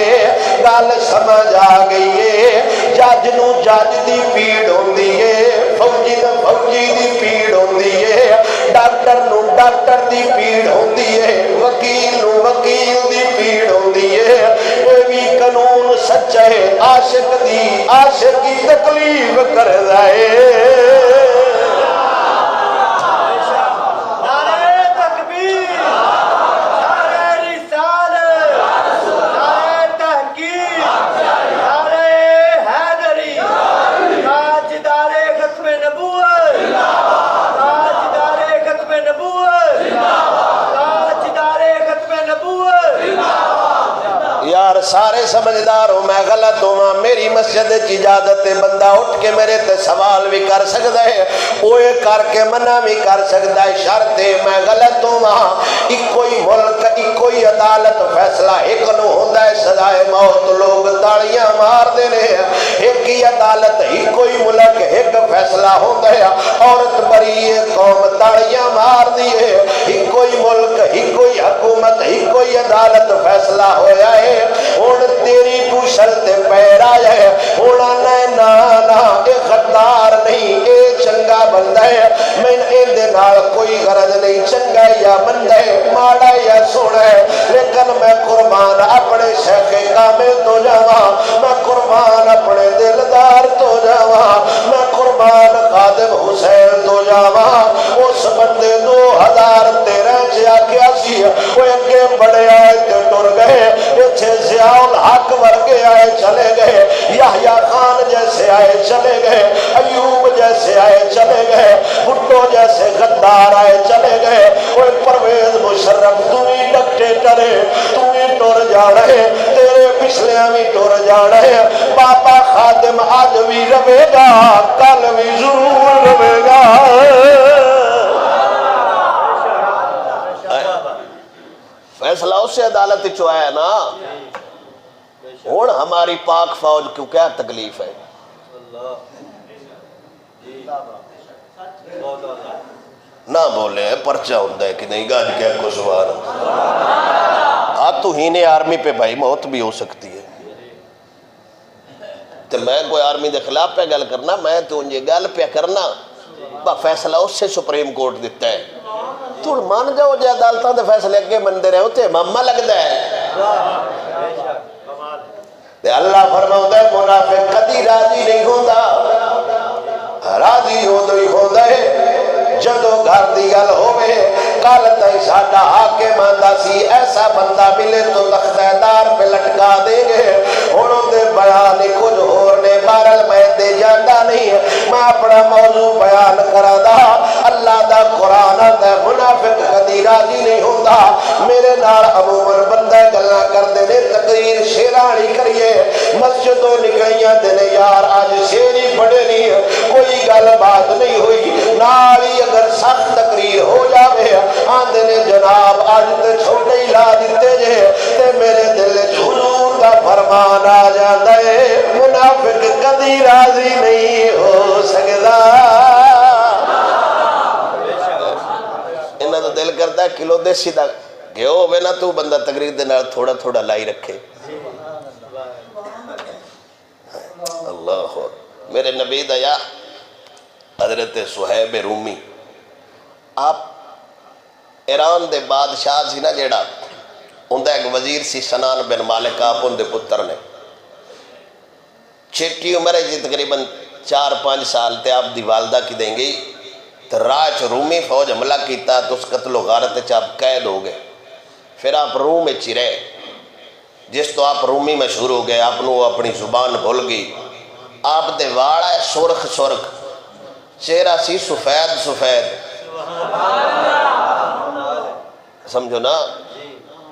گل سمجھ آ گئی ہے جج نو جج دی پیڑ ہوندی ہے فوجی نو فوجی دی پیڑ ہوندی ہے ڈاکٹر نو ڈاکٹر دی پیڑ ہوندی ہے وکیل نو وکیل دی پیڑ ہوندی ہے یہ بھی قانون سچا ہے عاشق دی عاشقی تکلیف کر جائے سارے سمجھدار ہوں میں غلط ہوں میری مسجد کی اجازت بندہ اٹھ کے میرے تے سوال بھی کر سکتا ہے اوے کر کے منع بھی کر سکتا ہے شرط ہے میں غلط ہوں ایک کوئی ملک ایک کوئی عدالت فیصلہ ایک نو ہوتا ہے سزائے موت لوگ تاڑیاں مار دے رہے ہیں ایک ہی عدالت ایک کوئی ملک ایک فیصلہ ہوتا ہے عورت بری قوم تاڑیاں مار دیے ایک کوئی ملک ایک کوئی حکومت ایک کوئی عدالت فیصلہ ہویا ہے ہون تیری پوشل تے پیر آیا ہے ہونا نانا اے غدار نہیں اے چنگا بندہ ہے میں ان دے نال کوئی غرض نہیں چنگا یا بندہ ہے ماڑا یا سونا ہے لیکن میں قربان اپنے شیخ کامل تو جاواں میں قربان اپنے دلدار تو جاواں میں قربان خادم حسین تو جاواں اس بندے 2013 چیا کیا سی وہ اگے بڑے آئے تے ٹر گئے اچھے ضیاء الحق ورگے آئے چلے گئے یحییٰ خان جیسے آئے چلے گئے ایوب جیسے آئے چلے گئے بھٹو جیسے غدار آئے چلے گئے وہ پرویز مشرف تو ہی ڈکٹیٹر ہے تو ہی ٹر جا رہے تیرے پچھلے ہمیں ٹر جا رہے پاپا خادم آج بھی رہے گا کل بھی ضرور رہے گا فیصلہ اس سے عدالت چویا ہے نا ہون ہماری پاک فوج کو کیا تکلیف ہے نہ بولے پرچہ ہوتا ہے کہ نہیں، گاج کے کو سبحان اللہ۔ تو ہی نے آرمی پہ بھائی موت بھی ہو سکتی ہے، تو میں کوئی آرمی دے خلاف پہ گل کرنا، میں تو انجھے گل پہ کرنا با فیصلہ اس سے سپریم کورٹ دیتا ہے، تو مان جاؤ جے عدالتاں دے فیصلے اگے مندے رہے ہوتے ماما لگتا ہے۔ اللہ فرماؤں ہے منافق کدی راضی نہیں ہوتا، راضی ہوتا ہے جدو گھر دی گل ہوئے۔ کل تئی ساڈا حاکم آندا سی ایسا بندہ ملے تو تختہ دار پہ لٹکا دیں گے، انہوں دے بیان کچھ اور نے، بہرحال میں دے جاندا نہیں، میں اپنا موضوع بیان کرا دا۔ اللہ دا قرآن آندا منافق کدی راضی نہیں ہوتا۔ میرے نال عموماً بندہ گلاں کردے نے تقریر شیرانی کریے، مسجدوں نکلیاں دینے یار آج شیری بڑے نہیں، کوئی گل بات نہیں ہوئی، نالی اگر سخت تقریر ہو جاوے آندے نے جناب آج تے چھوٹے ہی لا دیتے جے، تے میرے دل حضور دا فرمان آ جاتا ہے منافق کدی راضی نہیں ہو سکتا۔ انہاں تو دل کرتا ہے کلو دیسی دا گھیو ہوئے نا تو بندہ تقریر دے نال تھوڑا تھوڑا لائی رکھے۔ اللہ میرے نبی دیا حضرت صہیب رومی، آپ ایران دے بادشاہ سی نا جیڑا، اندھا ایک وزیر سی سنان بن مالک، آپ اندھے پتر نے چھٹی عمر ہے جی تقریباً 4-5 سال تے آپ دی والدہ کی دیں گی، تو راج رومی فوج حملہ کیتا تو اس قتل و غارت چاپ قید ہو گئے، پھر آپ روم میں چرے، جس تو آپ رومی مشہور ہو گئے، آپ نو اپنی زبان بھول گئی، آپ دے واڑا ہے سرخ سرخ، چہرہ سی سفید سفید، سمجھو نا،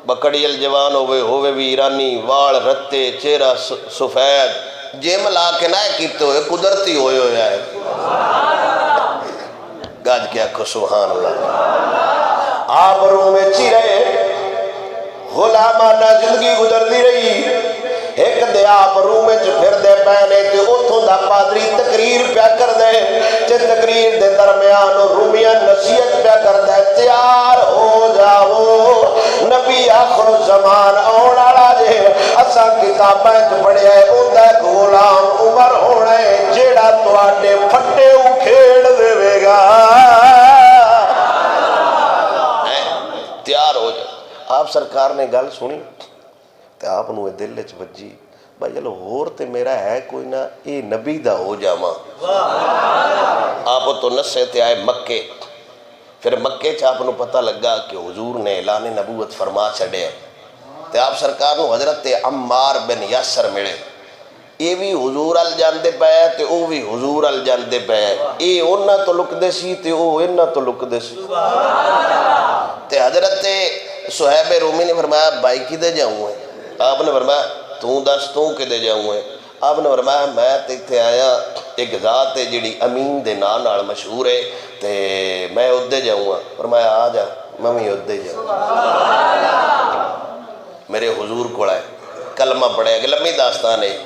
بکڑیل جوان ہوئے بھی ایرانی، واڑ رتے، چہرہ سفید، جے ملا کے نہ کیتے ہوئے قدرتی ہوئے ہوئے آئے، گاج کیا کو سبحان اللہ۔ آپ روح میں چی رہے، غلامانہ زندگی گزر دی رہی، ایک دے آپ روح میں پھر دے پہنے تے اتھوں دا پادری تقریر پیا کر دے، تے تقریر دے درمیان رومیاں نصیحت پیا کر دے، تیار ہو جاؤ نبی آخر زمان آن آڑا جے، اساں کتابیں تو پڑھے ہیں اندہ غلام عمر ہونے جیڑا تو آٹے پھٹے اکھیڑ دے وے گا، تیار ہو جاؤ۔ آپ سرکار نے گل سنی تے آپ نوے دل چ وجی، بھائی چلو ہور تے میرا ہے کوئی نہ، اے نبی دا ہو جاواں۔ آپ تو نسے تے آئے مکے، پھر مکے چ آپ نو پتہ لگا کہ حضور نے اعلان نبوت فرما چھڑے، تے آپ سرکار نو حضرت عمار بن یاسر ملے، اے بھی حضور ال جاندے پے تے او بھی حضور ال جاندے پے، اے انہاں تو لک دے سی تے او انہاں تو لک دے سی، تے حضرت صہیب رومی نے فرمایا بھائی کی دے جاؤں ہے؟ آپ نے فرمایا توں دس توں کے دے جاؤں ہے؟ آپ نے فرمایا میں تے آیا ایک ذات ہے جڑی امین دے نام نال مشہور ہے تے میں ادھے جاؤں گا، فرمایا آ جا میں بھی ادھے جاؤں، میرے حضور کو آئے کلمہ پڑھے، اگے لمبی داستان ہے۔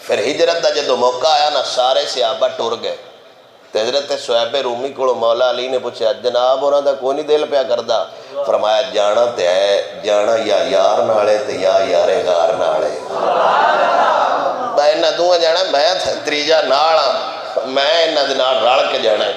پھر ہجرت دا جدو موقع آیا نا سارے صحابہ ٹر گئے، تے حضرت صہیب رومی کو مولا علی نے پوچھا جناب انہاں دا کوئی نہیں دل پیا کردا؟ فرمایا جانا تے ہے، جانا یا یار نالے تے یا یار غار نالے، میں انہاں دوہاں جانا، میں تریجا نال ہاں، میں انہاں دے نال رل کے جانا ہے۔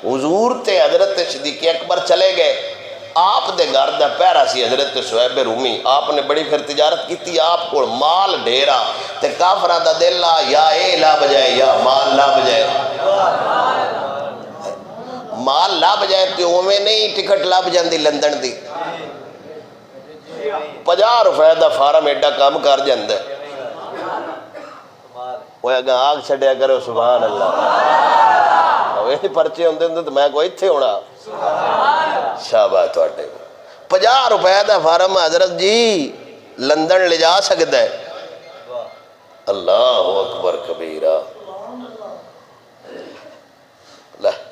حضور تے حضرت صدیق اکبر چلے گئے، آپ دے گھر دا پہرا سی حضرت صہیب رومی، آپ نے بڑی پھر تجارت کی، آپ کو مال ڈھیرا تے کافرہ دا دل لا یا اے لا بجائے یا مال لا بجائے، مال لا بجائے تو اوے نہیں ٹکٹ لا بجاندی لندن دی، 50 روپے دا فارم ایڈا کام کر جاندے، وہ اگا آگ چھڑیا کرو سبحان اللہ، ویسے پرچے ہوندے ہوندے تو میں کوئی تھے ہونا، شاباش تواڈے 50 روپے دا فارم حضرت جی لندن لے جا سکتا ہے، اللہ اکبر کبیرہ،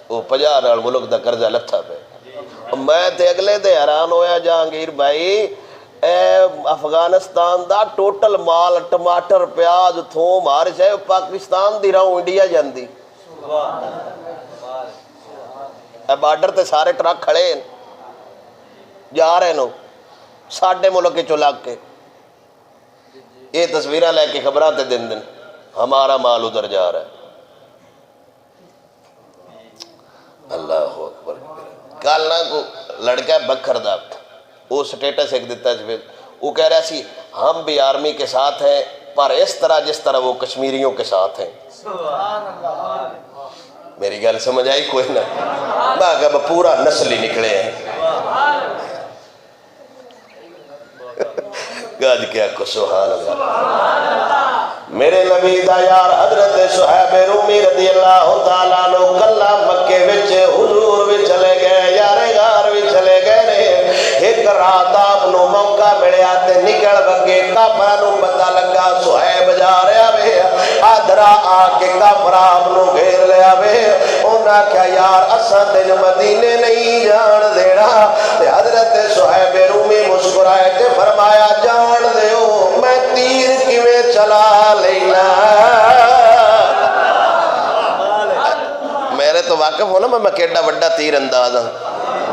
وہ 50 نال ملک دا قرضہ لتھا پہ۔ میں تے اگلے تے حیران ہویا جہانگیر بھائی، اے افغانستان دا ٹوٹل مال ٹماٹر پیاز تھوم ہر شے پاکستان دی راؤں انڈیا جاندی، بارڈر تے سارے ٹرک کھڑے ہیں جا رہے ہیں ساڈے ملک چو لگ کے یہ تصویریں لے کے خبریں تے دن دن ہمارا مال ادھر جا رہا ہے. اللہ اکبر. کل نہ کو لڑکا بکھر دا وہ سٹیٹس ایک دیتا ہے وہ کہہ رہا سی ہم بھی آرمی کے ساتھ ہیں پر اس طرح جس طرح وہ کشمیریوں کے ساتھ ہیں. میری گل سمجھ آئی کوئی نہ میں پورا نسل ہی نکلے ہیں. گاج کیا کو سبحان اللہ. میرے نبی دا یار حضرت صہیب رومی رضی اللہ تعالیٰ عنہ کلا مکے وچ حضور بھی چلے گئے یارے غار بھی چلے گئے نے. ایک رات آپ نو موقع ملیا تے نکل بگے کافراں نو پتہ لگا صہیب جا رہا وے آدرا آ کے کافر آپ نو گھیر لیا وے. انہاں کہا یار اساں تین مدینے نہیں جان دینا. تے حضرت صہیب رومی مسکرائے تے فرمایا جان دیو میں تیر کیویں چلا لینا. میرے تو واقف ہو نا میں کیڈا بڑا تیر انداز ہوں.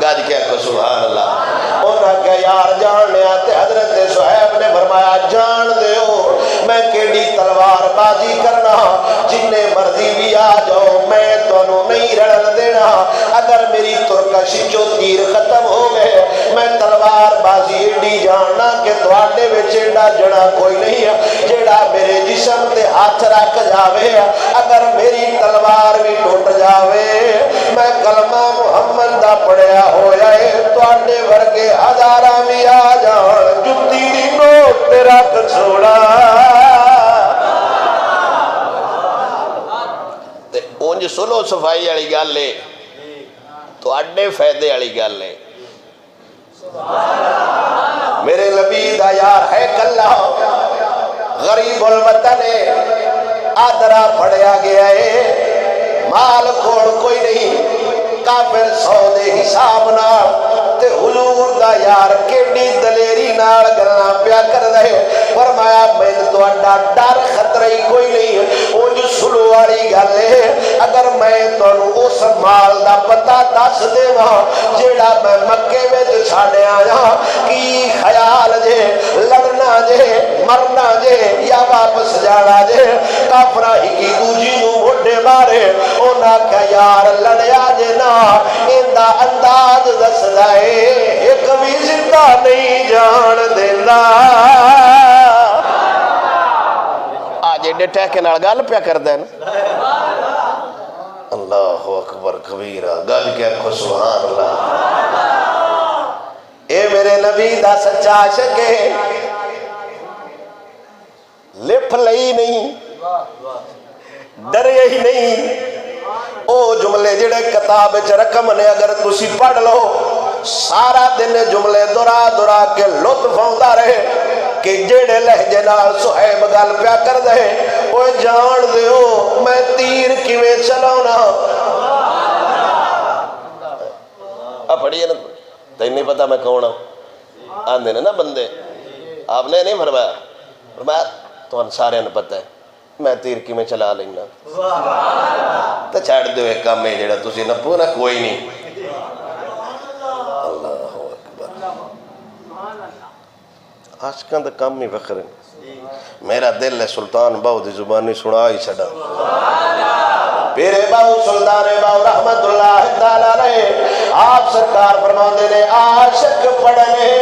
گج کیا کو سبحان اللہ. انہاں کہا یار جان لیا تے حضرت صہیب نے فرمایا جان دیو میں کیڑی تلوار بازی کرنا جننے مرضی بھی آ جاؤ میں تانوں نہیں رڑن دینا. اگر میری ترکش چو تیر ختم ہو گئے میں تلوار بازی ایڈی جاننا کہ تواڈے وچ ایڈا جڑا کوئی نہیں ہے جیڑا میرے جسم تے ہاتھ رکھ جاوے. اگر میری تلوار بھی ٹوٹ جاوے میں کلمہ محمد دا پڑھیا ہویا ہے تواڈے ورگے ہزاراں بھی آ جان جُتی دی نوٹ تے رکھ چھوڑا. تے اونج سلو صفائی والی گل ہے تواڈے فائدے والی گل ہے. میرے نبی دا یار ہے کلا غریب الوطن ہے آدرا پڑیا گیا ہے مال کھوڑ کوئی نہیں کافر سو دے حساب نال تے حضور دا یار کیڑی دلیری نال گلاں پیا کر رہے. فرمایا میں تو اڈا ڈر خطرہ ہی کوئی نہیں اونج سلو والی گل ہے. اگر میں تانوں اس مال دا پتہ دس دیواں جیڑا میں مکے وچ چھڈ آیا کی خیال جے لڑنا جے مرنا جے یا واپس جانا جے. کافراں ہی دوجی نو موڈے مارے. انہاں کہا یار لڑیا جے نا ایندا انداز دسدا اے ایک بھی زندہ نہیں جان دیندا. آج ایڈے ٹہکے نال گل پیا کردا نا. اللہ اکبر کبیرہ. گل کیا کو سبحان اللہ. اے میرے نبی دا سچا عاشق ہے لپ لئی نہیں ڈرے ہی نہیں. او جملے جڑے کتاب وچ رقم نے اگر تسی پڑھ لو سارا دن جملے دورا دورا کے لطف آندا رہے کہ جڑے لہجے نال صہیب گل پیا کر دے اوے جان دیو میں تیر کیویں چلاونا. آ پڑھیے نا تینوں نہیں پتا میں کون ہوں آندے نے نا بندے آپ نے نہیں فرمایا فرمایا تو سارے نے پتہ ہے میں تیر کی میں چلا لینا. تو چھڑ دو ایک کام ہے جڑا تسی نپو نا کوئی نہیں. اللہ اکبر. عاشقاں دا کام ہی وکھرے. میرا دل ہے سلطان باؤ دی زبانی سنا ہی چھڑا. پیرے باؤ سلطان باؤ رحمت اللہ تعالیٰ علیہ آپ سرکار فرماندے نے عاشق پڑھنے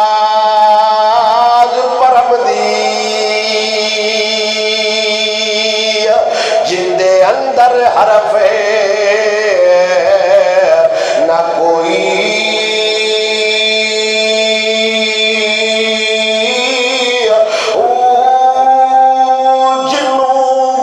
نماز پرم دی جن دے اندر حرف نہ کوئی جنوں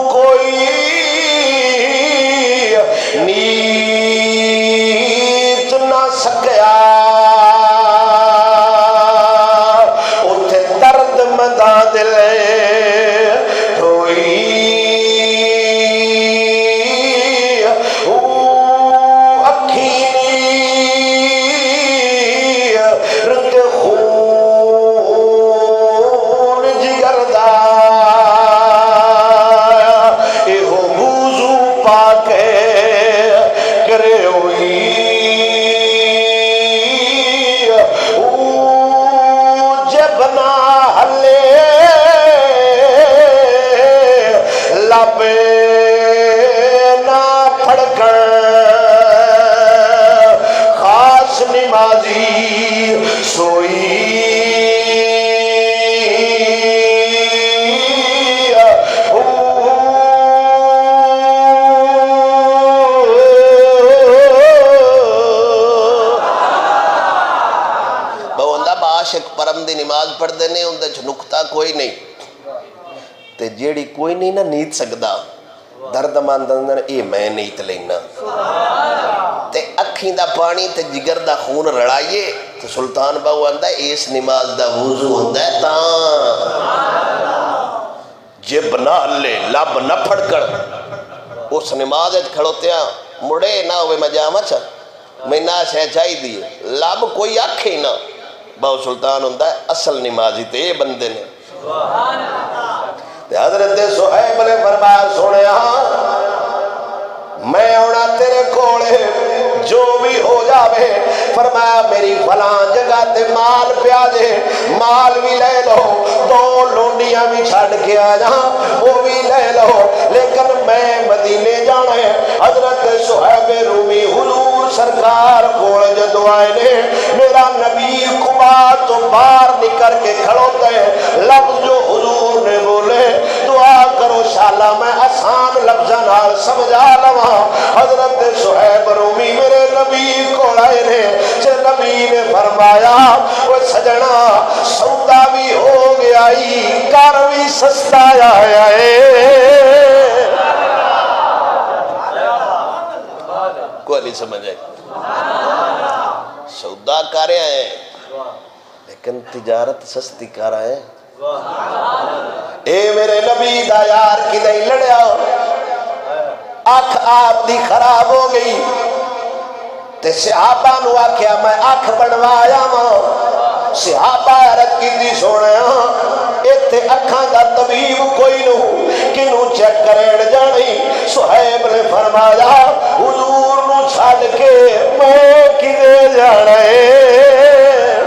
پڑھتے ہیں اندر نقطہ کوئی نہیں تے جیڑی کوئی نہیں نہ نیت سکدا درد مند اندر اے میں نیت لینا تے اکھیں دا پانی تے جگر دا خون رڑائیے تو سلطان باو آندہ اس نماز دا وضو ہوندہ ہے تاں جب نہ لے لب نہ پھڑ کر اس نماز کھڑوتے ہیں مڑے نہ ہوئے مجامہ چھا میں نہ شہ چاہی دیئے لب کوئی آکھے نہ باو سلطان ہوندہ ہے اصل نمازی تے بندے نے حضرت صحیب نے فرمایا سونے میں ہونا تیرے کھوڑے جو بھی ہو جاوے فرمایا میری فلان جگہ تے مال پیا دے مال بھی لے لو دو لونڈیاں بھی چھڑ کے آجا وہ بھی لے لو لیکن میں مدینے جانا ہے حضرت صحیب رومی حضور سرکار کھوڑ جدو آئے نے میرا نبی قبا تو باہر نکر کے کھڑوتے لفظ جو حضور نے بولے دعا کرو شاءاللہ میں آسان لفظاں نال سمجھا لواں حضرت صہیب رومی میرے نبی کو آئے نے کہ نبی نے فرمایا وہ سجنا سودا بھی ہو گیا کر بھی سستا آیا ہے کوئی نہیں سمجھے سودا کر رہے ہیں لیکن تجارت سستی کر رہے ہیں اے میرے نبی دا یار کدھے لڑیا آنکھ آپ دی خراب ہو گئی تے صحابہ نو آکھیا میں آنکھ بنوایا ماں صحابہ عرض کی دی سونے ایتھے اکھاں دا طبیب کوئی نو کنو چیک کریڑ جانی صہیب نے فرمایا حضور نو چھاڑ کے میں کدھے جانا ہے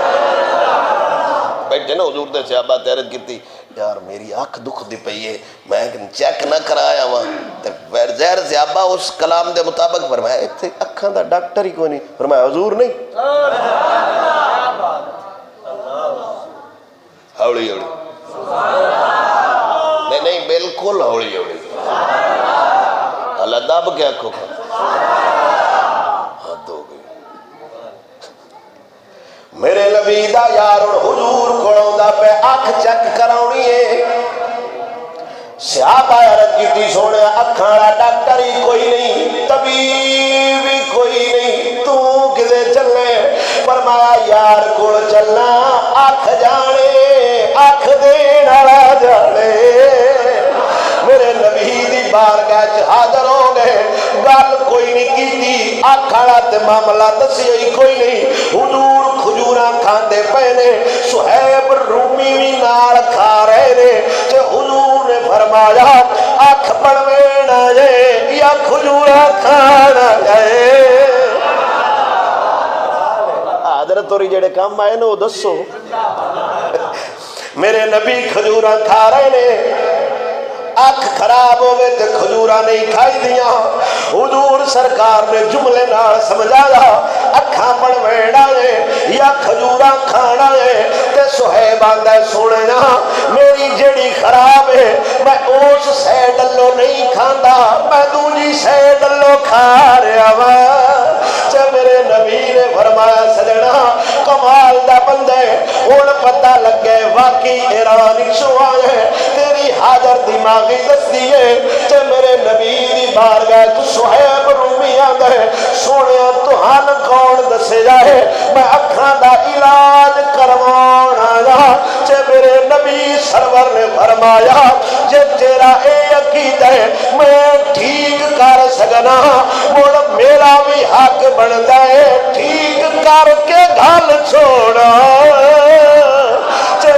بیٹھے نا حضور دے صحابہ تیرت کی تھی یار میری آنکھ دکھ دی پئی ہے میں چیک نہ کرایا وہاں زہر صحابہ اس کلام دے مطابق فرمایا اتھے اکھاں دا ڈاکٹر ہی کوئی نہیں فرمایا حضور نہیں ہوڑی ہوڑی نہیں بالکل ہوڑی ہوڑی اللہ دب کے آنکھوں کا حد ہو گئی میرے نبی دا یار حضور کھڑوں دا پہ آنکھ چیک کراؤنی ہے صحابہ عرض کی تھی سونے اکھاڑا ڈاکٹر ہی کوئی نہیں طبیب ہی کوئی نہیں تو کدے چلنے فرمایا یار کو چلنا آنکھ جانے آنکھ دینا جانے میرے نبی دی بارگاہ حاضر ہو گئے گل کوئی نہیں کی تھی آکھاڑا تے معاملہ دسی ہوئی کوئی نہیں حضور کھجوراں کھاندے پہنے صہیب رومی بھی نال کھا رہے نے کہ حضور نے فرمایا آنکھ بڑھوینا جائے یا کھجوراں کھانا جائے حضرت توری جڑے کام آئے نا وہ دسو میرے نبی کھجوراں کھا رہے نے آنکھ خراب ہوئے تے کھجورا نہیں کھائی دیا حضور سرکار نے جملے نال سمجھایا اکھاں بنوینا ہے یا کھجورا کھانا ہے تے صہیب آندہ سونے میری جڑی خراب ہے میں اوش سہ ڈلو نہیں کھاندا میں دوجی سہ ڈلو کھا رہا ہوں میرے نبی نے فرمایا سجنا کمال دا بندے ہن پتہ لگ گئے واقعی ایران چوں آئے تیری حاضر دماغی دستی ہے تے میرے نبی دی بارگاہ تو صہیب رومی آندا ہے سونے تہان کون دسے جائے میں اکھاں دا علاج کروان آیا تے میرے نبی سرور نے فرمایا جے تیرا اے عقیدہ ہے میں ٹھیک کر سکنا مڑ میرا بھی حق بندا ہے ٹھیک کر کے گھل چھوڑا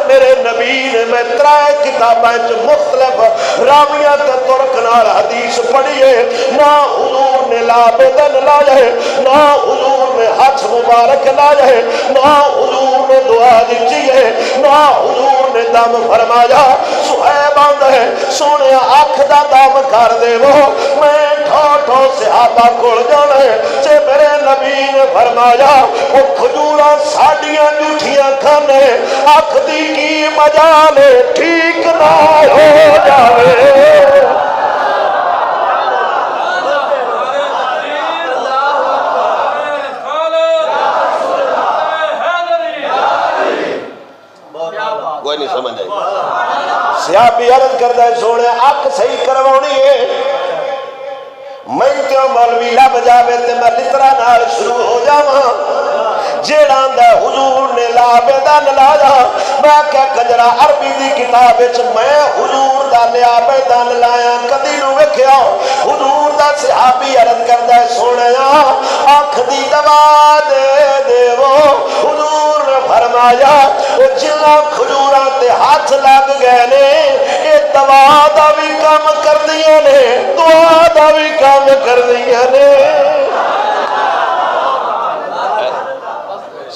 میرے نبی نے میں ترائے کتابیں مختلف راویاں تے ترک نال حدیث پڑھی ہے نہ حضور نے لابدن لائے نہ حضور نے ہاتھ مبارک لائے نہ حضور نے دعا دیتی ہے نہ حضور نے دم فرمایا صہیب آندا ہے سونے آنکھ دا دم کر دے وہ میں ٹھو صحابہ کول جانا ہے تے میرے نبی نے فرمایا وہ کھجوراں ساڈیاں جھوٹیاں کھانے آنکھ دی کی مجالے ٹھیک نہ ہو جاوے نہیں سمجھ آئی؟ صحابی عرض کرتا ہے سونے اکھ صحیح کروانی ہے، میں کیوں مولوی لب جاوے تے میں لترا نال شروع ہو جاواں، جیڑا آندا حضور نے لا بیدان لایا، میں کیا کنجرا عربی دی کتاب وچ میں حضور دا لیا بیدان لایا کدی نو ویکھیا؟ حضور دا صحابی عرض کردا ہے سونیا اکھ دی دوا دے دیو، حضور نے فرمایا او جنہ کھجوراں تے ہاتھ لگ گئے نے اے دوا دا بھی کام کردیاں نے، دعا دا بھی کام کردیاں نے۔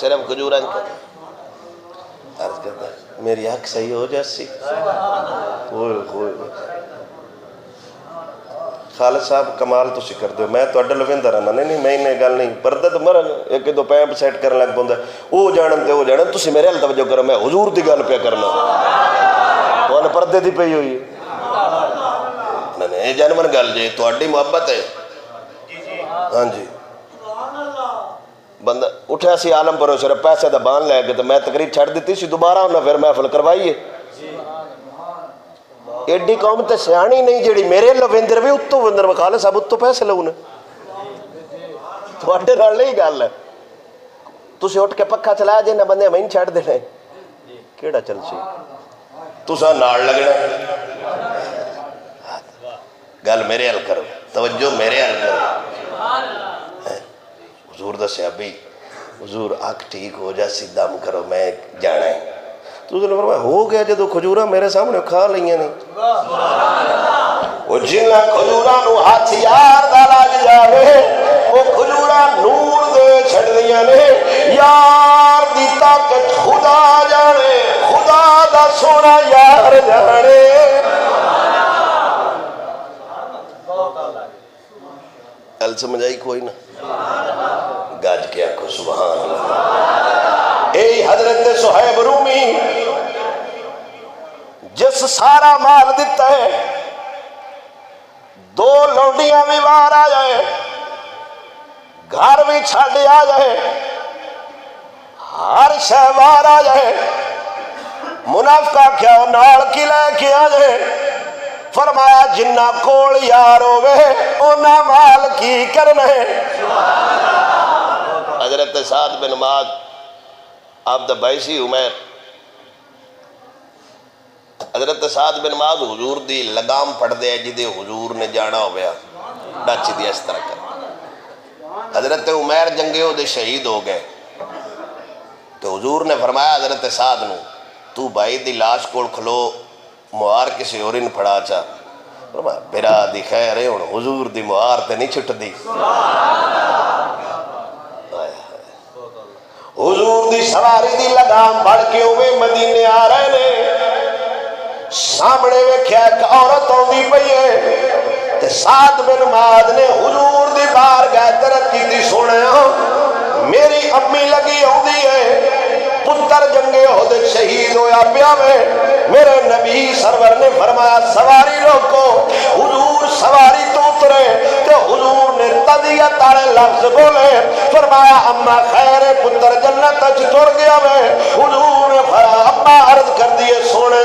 صرف کھجوراں عرض کرتا ہے میری آنکھ صحیح ہو جاسی۔ خالد صاحب کمال تو کر دو، میں تو اڈل لویندر آنا نہیں میں انہیں گل نہیں پردہ تو مرن ایک دو پیمپ سیٹ کرنے لگ پوندا او جانن تے او جانن، تسی میرے حل توجہ کرو، میں حضور دی گل پہ کرنا تو انہیں پردے دی پئی ہوئی ہے نہیں جانمن گل جی تو اڈی محبت ہے۔ ہاں جی بندہ اٹھا سی عالم پرو صرف پیسے دا بان لے گئے تو میں تقریر چھڑ دیتی سی دوبارہ انہاں پھر محفل کروائیے۔ ایڈی قوم تے سیانی نہیں جیڑی میرے لویندر بھی اتو وندر مخالے صاحب اتو پیسے لونے تو اڈے نال نہیں گل ہے، تسی اٹھ کے پکھا چلایا جے نہ بندے میں چھڑ دینے کیڑا چل سی تسا نال لگنا گل میرے حل کرو، توجہ میرے حل کرو۔ حضور دا صحابی حضور آنکھ ٹھیک ہو جا دم کرو میں جانا ہے، تو اس نے فرمایا ہو گیا جدو کھجورا میرے سامنے کھا لئیاں نہیں، وہ جنہ کھجورا نو ہاتھ یار دا لگ جاوے وہ کھجورا نور دے چھڑ دیاں نے، یار دی طاقت خدا جانے، خدا دا سونا یار جانے۔ گل سمجھ آئی کوئی نہ؟ گاج کیا کو سبحان اللہ۔ اے حضرت صہیب رومی جس سارا مال دیتا ہے، دو لونڈیاں بھی وار آ جائے، گھر بھی چھڑ آ جائے، ہر شے وار آ جائے، منافقہ کیا نال کی لے کے آ جائے، فرمایا جنہ کول یار ہوئے اونا مال کی کرنا ہے۔ حضرت سعد بن معاذ آپ دا بائیسی عمیر، حضرت سعد بن معاذ حضور دی لگام پڑھ دے جدے حضور نے جانا ہو گیا ڈاچی دی اس طرح کر، حضرت عمیر جنگے ہو دے شہید ہو گئے تو حضور نے فرمایا حضرت سعد نو تو بھائی دی لاش کوڑ کھلو مہار کسی اور ان پڑھا چا، فرمایا برا دی خیر ہے ان حضور دی مہار تے نہیں چھٹ دی، حضور دی سواری دی لگام بڑھ کے ہوئے مدینے آ رہے نے، سامنے ویکھیا ایک عورت ہوندی پئی ہے تے سعد بن معاذ نے حضور دی بارگاہ ترک کیتی سونیا میری امی لگی ہوندی ہے، پتر جنگے عہد شہید ہویا پیا میں، میرے نبی سرور نے فرمایا سواری روکو، حضور سواری تو اترے تو حضور نے تدیت آلے لفظ بولے، فرمایا اما خیر پتر جنت اچ ٹر گیا میں، حضور نے فرمایا اما عرض کر دیے سونے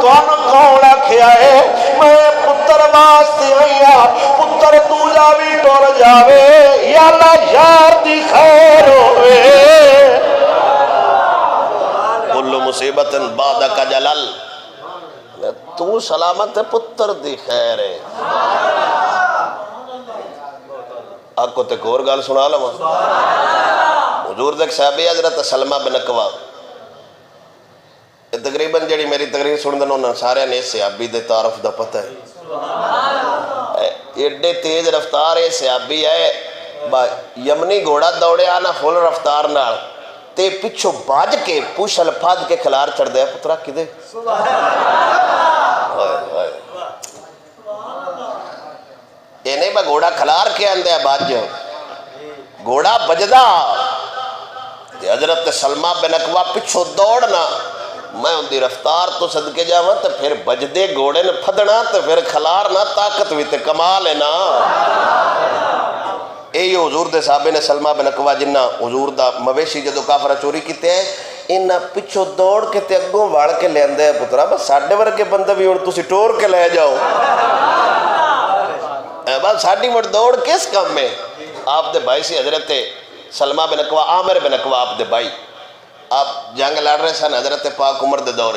تو ان کون آکھیا ہے میں پتر واسطے آئیا، پتر دوجا بھی ٹر جاوے یا اللہ یار دی خیر ہوئے، کل مصیبت بعدک جلل، تو سلامت ہے پتر دی خیر ہے۔ آپ کو تک اور گال سنا لما، حضور دیکھ صحابی حضرت سلمہ بن اکوا، تقریباً جڑی میری تقریر سن دنوں نا سارے نے صحابی دے تعارف دا پتہ ہے، ایڈے تیز رفتار ہے صحابی ہے، یمنی گھوڑا دوڑے آنا فل رفتار نال تے پچھو باج کے پوشل پھاد کے کھلار چڑھ دیا پترہ کی دے، یہ نہیں میں گھوڑا کھلار کے اندے باج گھوڑا بجدہ تے حضرت سلمہ بن اکوا پچھو دوڑنا، میں ان دی رفتار تو صدقے جاواں تے پھر بجدے گھوڑے نے پھدنا تے پھر کھلارنا طاقت بھی تے کمال ہے نا۔ اے حضور دے صحابے نے سلمہ بن اکوا جنہ حضور دا مویشی جدو کافرہ چوری کیتے ہیں انہاں پچھو دوڑ کے تے اگوں وڑ کے لے آندے پترا بس ساڈے ورگے بندہ بھی ہن تسی ٹور کے لے جاؤ بس ساڈی مڑ دوڑ کس کام میں. آپ دے بھائی سی حضرت سلمہ بن اکوا عامر بن اکوا آپ دے بھائی آپ جنگ لڑ رہے سن حضرت پاک عمر دے دور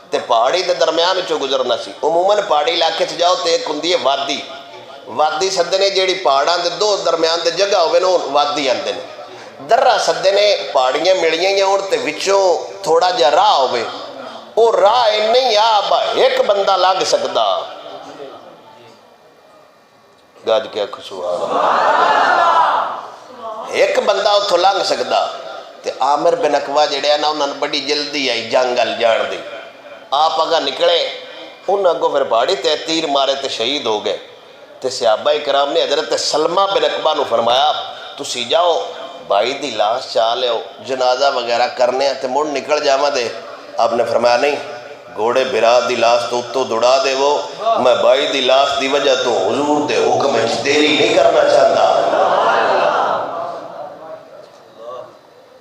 تے پہاڑی دے درمیان چو گزرنا سی. عموماً پہاڑی علاقے چ جاؤ تے ایک ہوندی ہے وادی وادی سدے نے جیڑی پہاڑاں دے دو درمیان دے جگہ ہوئے نو وادی آندے نے. درہ سدے نے پہاڑیاں ملیاں یا ہون تے وچوں تھوڑا جا راہ ہوئے او راہ نہیں آبا ایک بندہ لگ سکدا گاج کیا سبحان اللہ ایک بندہ اتھو لنگ سکدا. تے عامر بن اکوا جڑے ہیں نا انہوں نے بڑی جلدی آئی جنگل جان دی. آپ اگا نکلے انہوں کو پھر پہاڑی تے تیر مارے تے شہید ہو گئے. تے صحابہ کرام نے حضرت سلمہ بن اکوا نو فرمایا تسی جاؤ بھائی دی لاش چالے ہو جنازہ وغیرہ کرنے تے مڑ نکل جاما دے. آپ نے فرمایا نہیں گھوڑے برا دی لاش تو دوڑا دے وہ میں بھائی دی لاش دی وجہ تو حضور دے حکم دیری نہیں کرنا چاہتا.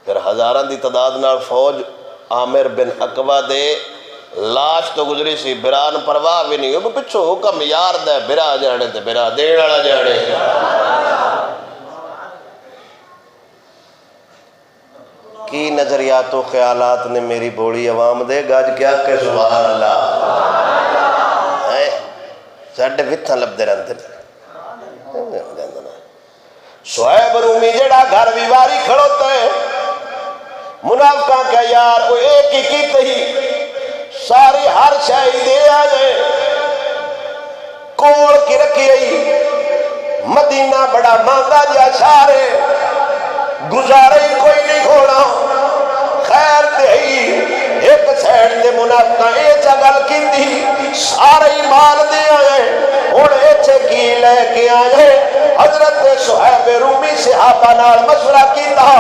پھر ہزاران دی تعداد نال فوج عامر بن اکوا دے لاش تو گزری سی بران پرواہ بھی نہیں وہ پچھو حکم یار دے برا جانے تے برا دین والا جانے. کی نظریات و خیالات نے میری بوڑی عوام دے گاج کیا کہ سبحان اللہ ساڈے وتھاں لبدے رہندے. شعیب رومی جڑا گھر ویواری کھڑوتا ہے منافقہ کیا یار وہ ایک ہی کیتے ہی ساری ہر شاہی دے آئے کوڑ کی رکھی آئی. مدینہ بڑا مانگا جا شارے گزارے کوئی نہیں ہونا خیر تے ہی ایک سیڑ تے منافقہ ایچا گل کی تھی سارے مال دے آئے اور ایچے کی لے کے آئے. حضرت شعیب رومی صحابہ نال مشورہ کی تھا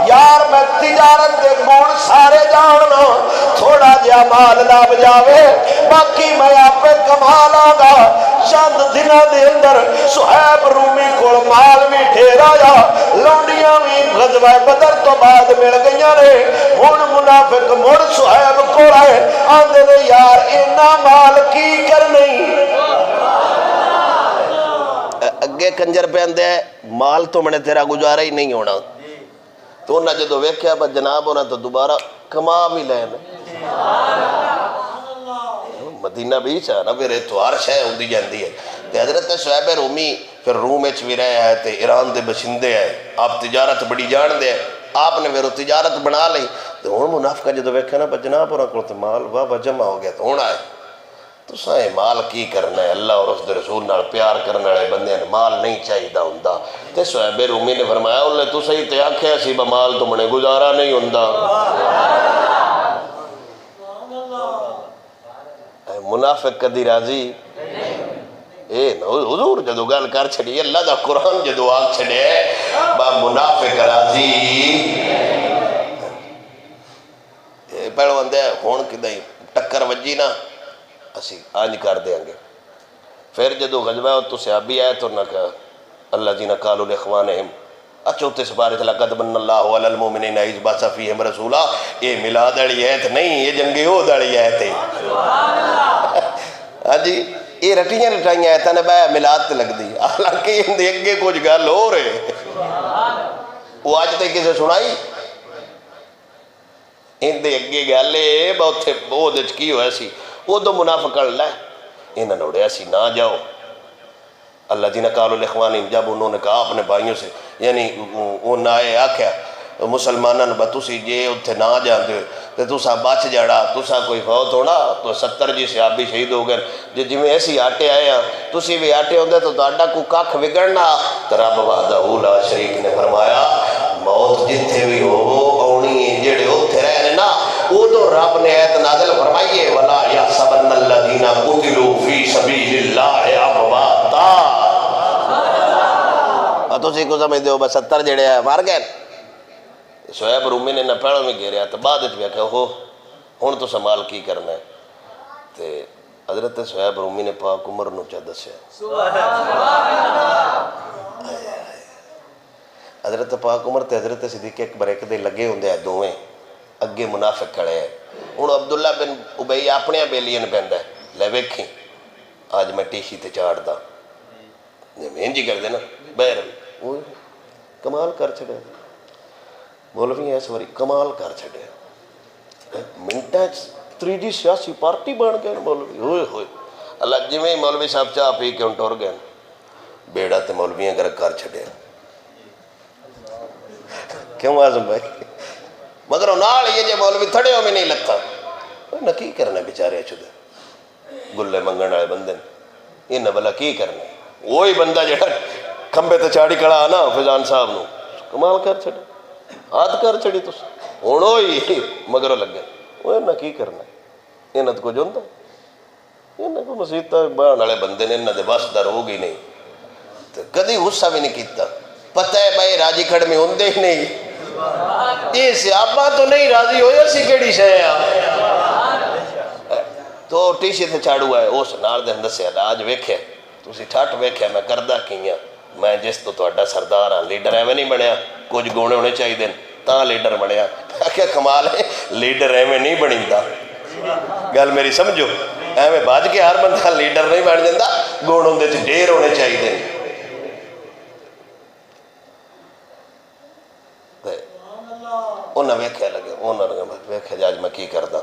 یار میں تجارت دے گوڑ سارے جاننا تھوڑا جا مال لاب جاوے باقی میں آپ پہ کمال آگا. چند دنہ دے اندر شعیب رومی کو مال بھی ڈھیر آیا لونڈیاں بھی غزوہ بدر تو بعد مل گئیاں نے. ہن منافق مڑ شعیب کو رہے آندے دے یار اینا مال کی کرنی اگے کنجر پہ اندے مال تو منے تیرا گزارا ہی نہیں ہونا. تو انہاں جدو ویکھیا با جناب ہونا تو دوبارہ کما بھی لین مدینہ بھی چاہنا پھر اتوار شہ ہوں دی جاندی ہے. تے حضرت شعیب رومی پھر روم اچ بھی رہے ہیں تے ایران دے بشندے ہیں آپ تجارت بڑی جان دے ہیں آپ نے پھر تجارت بنا لئی. تو ہن منافقہ جدو ویکھیا نا با جناب ہونا کو تے مال واہ جمع ہو گیا تو ہن آئے تو سائیں مال کی کرنا ہے اللہ اور اس دے رسول نال پیار کرنے والے بندے نے مال نہیں چاہیدہ ہوندا. تے شعیب رومی نے فرمایا اللہ تو صحیح تے آکھیا سی با مال تو منے گزارا نہیں ہوندا. منافق کدی راضی اے حضور جدو گل کر چھڑی اللہ دا قرآن جدو آگ چھڑے با منافق راضی پہلو اندے ہون کدائی ٹکر وجی نا اسی آنج کر دیں گے. پھر جدو غزوہ تو صحابی آئے تو نہ کہا اللہ جینا قالوا لإخوانہم اچھو تے سبارت لقد من اللہ علی المومنین اذ بعث فیہم رسولا. یہ ملاد والی ایت نہیں یہ جنگ احد والی ایت ہے. ہاں جی یہ رٹیاں رٹائیاں ایتاں نے بہ ملاد تے لگ دی حالانکہ اندے اگے کچھ گل ہو رہے وہ آج تے کسے سنائی اندے اگے گلے بہت بہت کی ہوئے سی وہ تو منافق اللہ ہے انہوں نے اڑیا سی نہ جاؤ. اللہ جی نے قالوا لإخوانہم جب انہوں نے کہا اپنے بھائیوں سے یعنی وہ نہ آئے آکھیا مسلمانوں نے بتوسی جے اتھے نہ جاندے تو تسا بچ جاڑا تسا کوئی فوت ہونا تو 70 جی صحابی شہید ہو گئے جے جی میں ایسی آٹے آئے ہیں تسی بھی آٹے ہوندے تو تاڑا کو ککھ بگڑنا. تو رب وحدہ لا شریک نے فرمایا موت جتھے بھی ہو اونی جڑے اتھے رہنے نا وہ تو رب نے ایت نازل فرمائیے وَلَا يَحْسَبَنَّ الَّذِينَ قُتِلُوا فِي سَبِيلِ اللَّهِ أَمْوَاتًا. تو سی کو سمجھ دیو بس 70 جڑے ہیں مار گئے. شعیب رومی نے نہ پہڑوں میں گھیریا تو بعد بھی کہ ہو ہن تو سمال کی کرنا ہے. تے حضرت شعیب رومی نے پاک عمر نو چا دسیا حضرت پاک عمر تے حضرت صدیق اکبر ایک دے لگے ہوندے ہیں دوویں اگے منافق کھڑے ہے. ہوں عبداللہ بن ابئی اپنے بیلیے پہنتا ہے, لے ویکھی آج میں ٹیشی تے چاڑ دا انجی کر دینا بہر وہ کمال کر چھڑے. مولوی اس واری کمال کر چھڑے, منٹا 3 سیاسی پارٹی بن گئے مولوی. ہوئے ہوئے اللہ جی میں مولوی صاحب چاہ پی کے ان ٹور گئے, بیڑا تے مولویاں کر چھڑے. کیوں آزم بھائی مگر نال یہ جے مولوی تھڑے ہو میں نہیں لگتا نہ کی کرنا بیچارے چودے گلے منگن والے بندے یہ نہ بلا کی کرنا. وہی بندہ جڑا کھمبے تے چاڑی کھڑا نا فضان صاحب نو کمال کر چھڑے, آد کر چھڑی تس ہوں وہی مگروں لگے وہ نہ کی کرنا. یہ نہ تو کچھ ہوتا یہ نہ کوئی مسیحت بہن والے بندے نے انہوں نے بس در ہو گئی نہیں تو کدی غصہ بھی نہیں کیتا. پتہ ہے بھائی راجی کھڑ میں ہوندے ہی نہیں, یہ سیابہ تو نہیں راضی ہوئے سی کیڑی شے آ تو ٹیشی تے چاڑو ہے اس نال دے دسیا آج ویکھے تسی ٹھٹ ویکھے میں کردہ کیاں میں جس تو تہاڈا سردار ہاں لیڈر ایویں نہیں بنیا کچھ گونے ہونے چاہیے دن تاں لیڈر بنیا. کیا کمال ہے لیڈر ایویں نہیں بنیندہ گل میری سمجھو ایویں بھاج کے ہر بندہ لیڈر نہیں بن جاندہ گون ہوندے تے ڈھیر ہونے چاہیے دن. انہیں ویکھے لگے انہوں نے ویکھے جاج میں کی کردہ.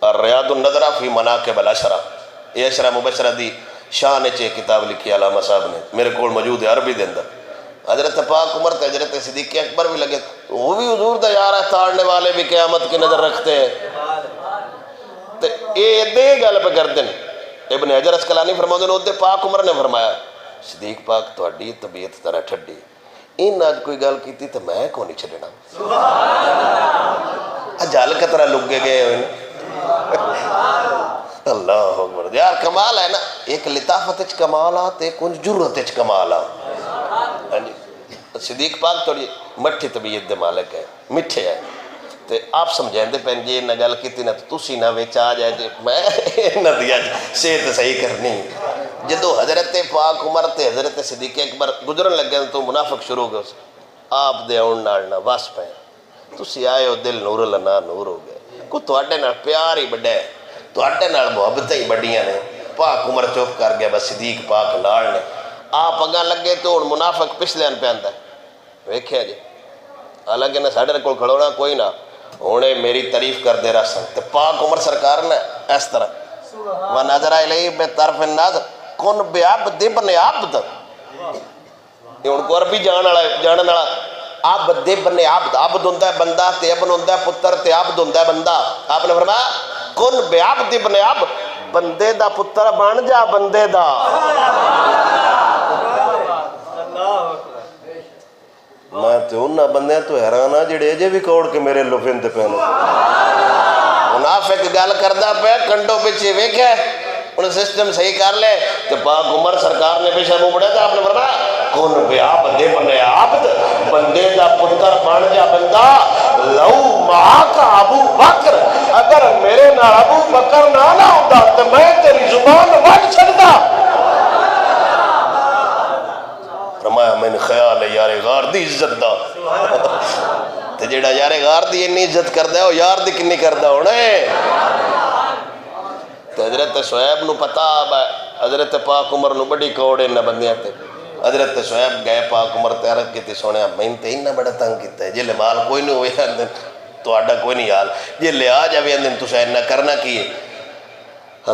الریاض النظرہ فی مناقب العشرہ یہ عشرہ مبشرہ دی شان چے کتاب لکھی علامہ صاحب نے میرے کول موجود ہے عربی دے اندر. حضرت پاک عمر تے حضرت صدیق اکبر بھی لگے وہ بھی حضور دا یار ہے تاڑنے والے بھی قیامت کی نظر رکھتے ہیں. تے اے دے گل پہ کر دیں ابن حجر اسقلانی فرماؤں دے ادھے پاک عمر نے فرمایا صدیق پاک تہاڈی طبیعت طرح ٹھڈی ان آج کوئی گل کیتی تو میں کو نہیں چھڈنا جل کترا لگے گئے ہوئے. اللہ اکبر یار کمال ہے نا, ایک لطافت اچ کمال آ تے کچھ جرت اچ کمال آ. صدیق پاک تھوڑی مٹھی طبیعت دے مالک ہے مٹھے ہے تے آپ سمجھیں دے پہن جی نہ گل کیتی نہ تسی نہ ویچ آ جائے جی میں نہ دیا صحت صحیح کرنی. جدو حضرت پاک عمر تے حضرت صدیق اکبر گزرن لگے تو منافق شروع ہو گئے آپ دے آن نالنا بس پہ تسی آئے ہو دل نور لنا نور ہو گئے کو تواڈے نال پیار ہی بڑا ہے تواڈے نال محبتیں ہی بڑیاں نے. پاک عمر چپ کر گیا بس صدیق پاک نال نے آپ اگاں لگے تو ہن منافق پچھلے پہ آندا ہے ویکھیا جی حالانکہ نہ ساڈے کول کھڑونا کوئی نہ ہونے میری تعریف کر دے رہا سن. تے پاک عمر سرکار نے اس طرح وَنَظَرَ إِلَيْهِ بِطَرْفِ النَّظْرِ کن بعبد ابن عبد یہ ان کو عربی جانن والا عبد ابن عبد عبد ہوندہ ہے بندہ تے ابن ہوندہ ہے پتر تے عبد ہوندہ ہے بندہ. آپ نے فرمایا کن بعبد ابن عبد بندے دا پتر بن جا بندے دا. میں تے انہاں بندے تو حیران ہاں جڑے جے بھی کوڑ کے میرے لفین تے پہنے منافق گل کردہ پہ کنڈوں پیچھے ویکھے انہیں سسٹم صحیح کر لے تو پاک عمر سرکار نے پیشہ منہ بڑھا تھا آپ نے فرمایا کون بعبد ابن عبد بندے دا پتر بن جا بندہ. لو معاک ابو بکر اگر میرے نال ابو بکر نہ ہوتا تو میں تیری زبان وڈ چھڑدا. فرمایا میں نے خیال ہے یار غار دی عزت دا تے جیڑا یار غار دی اتنی عزت کردا ہے وہ یار دی کنی کردا ہونا ہے. حضرت شعیب نو پتا حضرت پاک عمر نو بڑی کوڑے نہ بندیاں تے حضرت شعیب گئے پاک عمر تے عرض کیتی سونے میں تے انہاں بڑا تنگ کیتا ہے جے لے مال کوئی نہیں ہوئے اندن تو آڈا کوئی نہیں حال جے لے آ جاوے اندن تو شاید نہ کرنا کیے.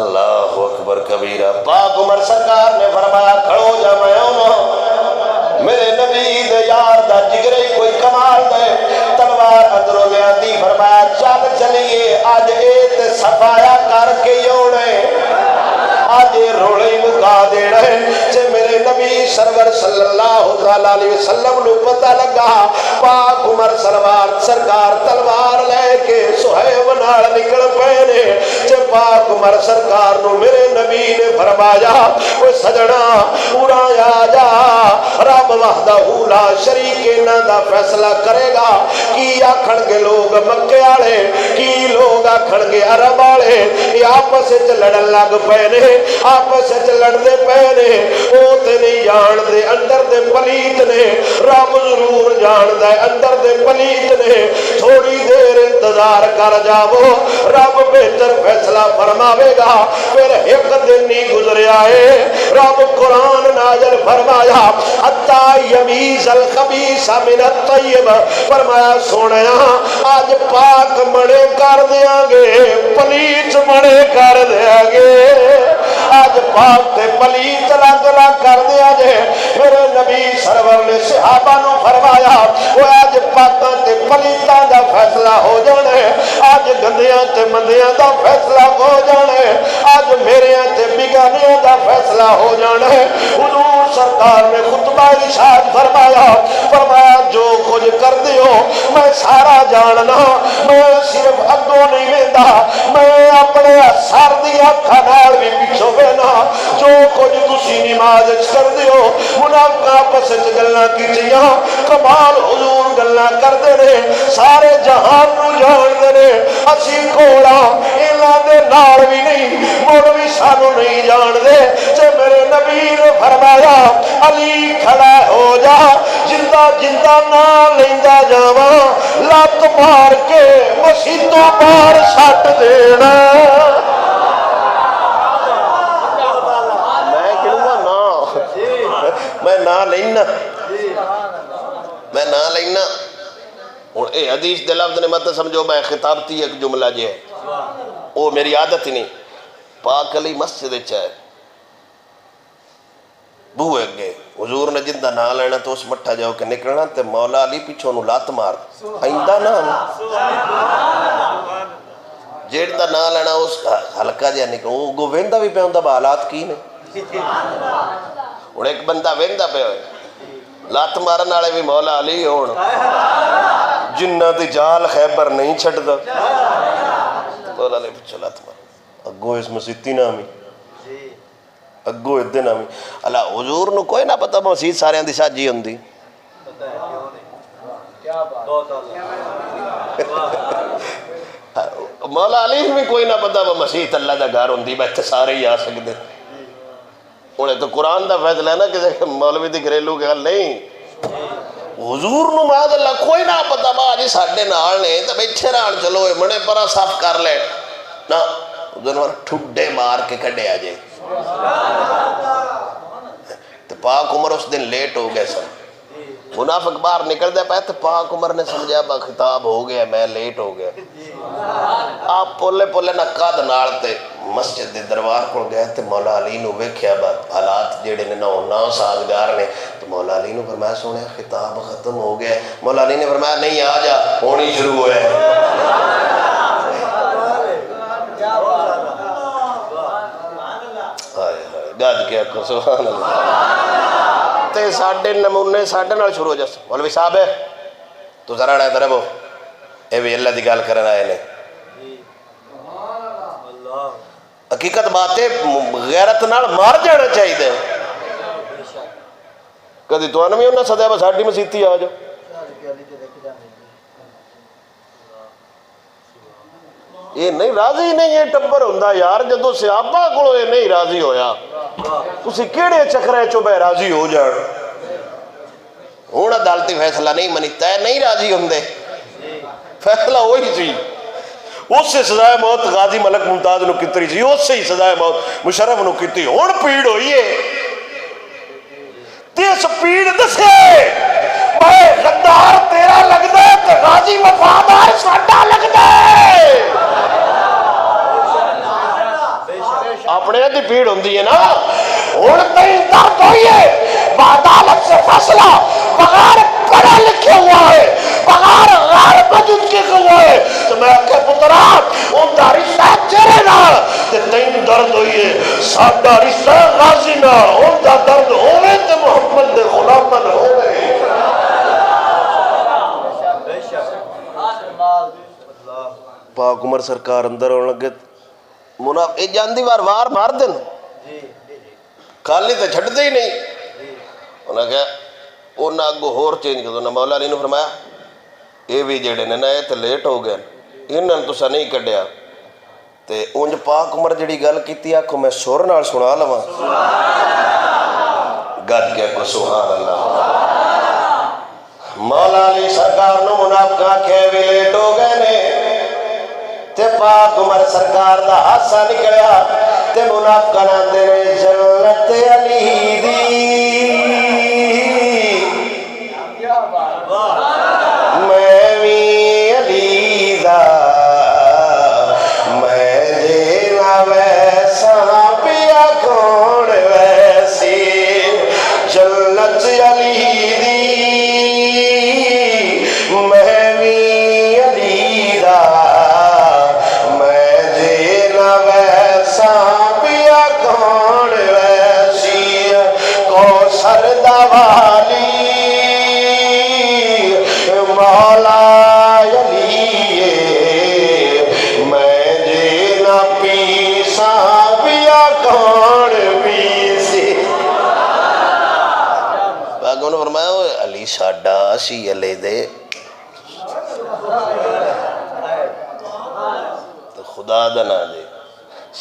اللہ اکبر کبیرہ. پاک عمر سرکار نے فرمایا کھڑو جا میں ہوں میرے نبی دے یار دا جگرے کوئی کمال دے تلوار اندروں میں آدھی فرمایا چل چلیے آج ایت صفایا کر کے یوڑے آج روڑے مکا دے رہے چھے میرے نبی سرور صلی اللہ علیہ وسلم نو پتہ لگا پاک عمر سرکار تلوار لے کے سہیب نال نکل پہنے چھے پاک عمر سرکار نو میرے نبی نے فرمایا وہ سجنا پورا یا جا رب وحدہ لا شریک نہ دا فیصلہ کرے گا. کی آکھن گے لوگ مکے آلے کی لوگ آکھن گے عرب آلے بھی آپس لڑن لگ پے نے آپس لڑتے پے نے وہ تے نہیں جان دے اندر دے پلیت نے رب ضرور جان دے اندر دے پلیت نے تھوڑی دیر انتظار کر جاؤ رب بہتر فیصلہ فرماوے گا پھر ایک دن نہیں گزریا ہے رب قرآن نازل فرمایا حتی یمیز الخبیث من الطیب فرمایا سونیا آج پاک مڑے کر دیاں گے پلیت مڑے کر دیاں گے آج پاک تے پلیت لگ لگ کر دیا جے میرے نبی سرور نے صحابہ نو فرمایا وہ آج پاکاں تے پلیتاں دا فیصلہ ہو جانے آج گندیاں تے مندیاں دا فیصلہ ہو جانے آج میریاں تے بگانیاں دا فیصلہ ہو جانے حضور سرکار نے خطبہ ارشاد فرمایا فرمایا جو کچھ کر دیو میں سارا جاننا میں صرف اگوں نہیں ویندا میں اپنے سر دی اکھاں نال بھی پیچھے وینا جو کچھ تسی نماز کر دیو منافق آپس وچ گلاں کیتیاں کمال حضور گلاں کردے نے سارے جہان نو جاندے نے اسی کوڑا انہاں دے نال بھی نہیں مڑ بھی سانو نہیں جاندے تے میرے نبی نے فرمایا علی کھڑا ہو جا جندہ جندہ نہ لیندا جاواں لت مار کے مسیتوں باہر سٹ دینا میں نہ لینا ہوں اے حدیث دے لفظ نے مت سمجھو میں خطابتی ایک جملہ جے ہے وہ میری عادت ہی نہیں پاک علی مسجد ہے بوئے گئے حضور نے جندہ نہ لینا تو اس مٹھا جاؤ کہ نکلنا تے مولا علی پیچھوں نو لات مار آئندہ نہ جیڑا نہ لینا اس ہلکا جہاں نکل وہ گو ویندہ بھی پہ ہوندہ با حالات کی نہیں اور ایک بندہ ویندہ پہ ہوئے لات مارن آلے بھی مولا علی ہون جنہ دی جال خیبر نہیں چھٹ دا مولا علی پچھو لات مار اگو اس مسیطی نامی اگو ادھے نامی اللہ حضور نو کوئی نہ پتا مسیط سارے اندھی ساجی ہوندی مولا علی بھی کوئی نہ پتا مسیط اللہ دا گھر ہوندی بیٹھے سارے ہی آ سکتے انہیں تو قرآن دا فیصلہ ہے نا کہ مولوی دی گھریلو کے حل نہیں حضور نو ماد اللہ کوئی نہ پتا با جی ساڑھے نال نے تو بیٹھے ران چلو منے پرا صاف کر لے نا دونوں ٹھڈے مار کے کھڑے آجے تو پاک عمر اس دن لیٹ ہو گئے سن منافق باہر نکل دے پائے تو پاک عمر نے سمجھا با خطاب ہو گیا میں لیٹ ہو گیا آپ پولے پولے نکاد نالتے مسجد دے دروار کو گئے تو مولا علی نو ویکھیا با حالات جیڑے نے نو سازگار نے تو مولا علی نو فرمایا سونے خطاب ختم ہو گیا مولا علی نے فرمایا نہیں آ جا ہونی شروع ہوئے گاد کیا کو سبحان اللہ تے ساڑھے نمونے ساڑھے نال شروع ہو جاس مولوی صاحب ہے تو ذرا رہے دربو اے بھی اللہ دی گال کرنا آئے نے حقیقت باتیں غیرت نال مار جانا چاہیے دے کدی تو انہوں انہوں صدیہ بس ہاڑی مسیطی آ جاؤ یہ نہیں راضی نہیں یہ ٹبر ہوندہ یار جدو صحابہ کو یہ نہیں راضی ہویا تسی کیڑے چکرے چو بے راضی ہو جاڑ ہونا عدالتی فیصلہ نہیں منیتا ہے نہیں راضی ہوندے فیصلہ ہوئی تھی اس سے سزائے موت غازی ملک ممتاز نو کتری تھی اس سے ہی سزائے موت مشرف نو کتری ہون پیڑ ہوئیے تیس پیڑ دسے میں غدار تیرا لگ دے تو غازی وفادار ساڑھا لگ دے اپنے دی پیڑ ہوندی ہے نا ہون تین درد ہوئیے بعدالت سے فیصلہ بغیر پڑھا لکھے ہوا ہے بغیر غیر مجد کے ہوا ہے تو میں کہ پتران ان دا رشتہ چرے نال تے تین درد ہوئیے ساڑھا رشتہ غازی نال ان دا درد ہوئے تے محمد دے غلامن ہوئے پاک عمر سرکار اندر ہونے لگے منافق اے جاندی وار مار دن کھالی تے چھٹ دے ہی نہیں انہوں نے کہا انہوں نے ہور چینج کر دو مولا علی نے فرمایا اے بھی جڑے نے نا تے لیٹ ہو گئے انہوں نے تسا نہیں کڈیا تے اونج پاک عمر جڑی گل کیتی آکھو میں سر نال سنا لواں گد کے کو سبحان اللہ مولا علی سرکار نو منافقہ کھے بھی لیٹ ہو گئے نے تے پاک عمر سرکار دا حادثہ نکلیا تے منافقہ ناندے نے جنت علی دی میں وی علی دا میں جینا ویسا پیا کون ویسی جنت علی دی میں وی علی دا میں جینا ویسا پیا کون ویسی کوثر دا والی مولا علی میں جینا پیسا پیا کون پیسی باگوں نے فرمایا علی ساڈا اسی علی دے تو خدا دا نہ دے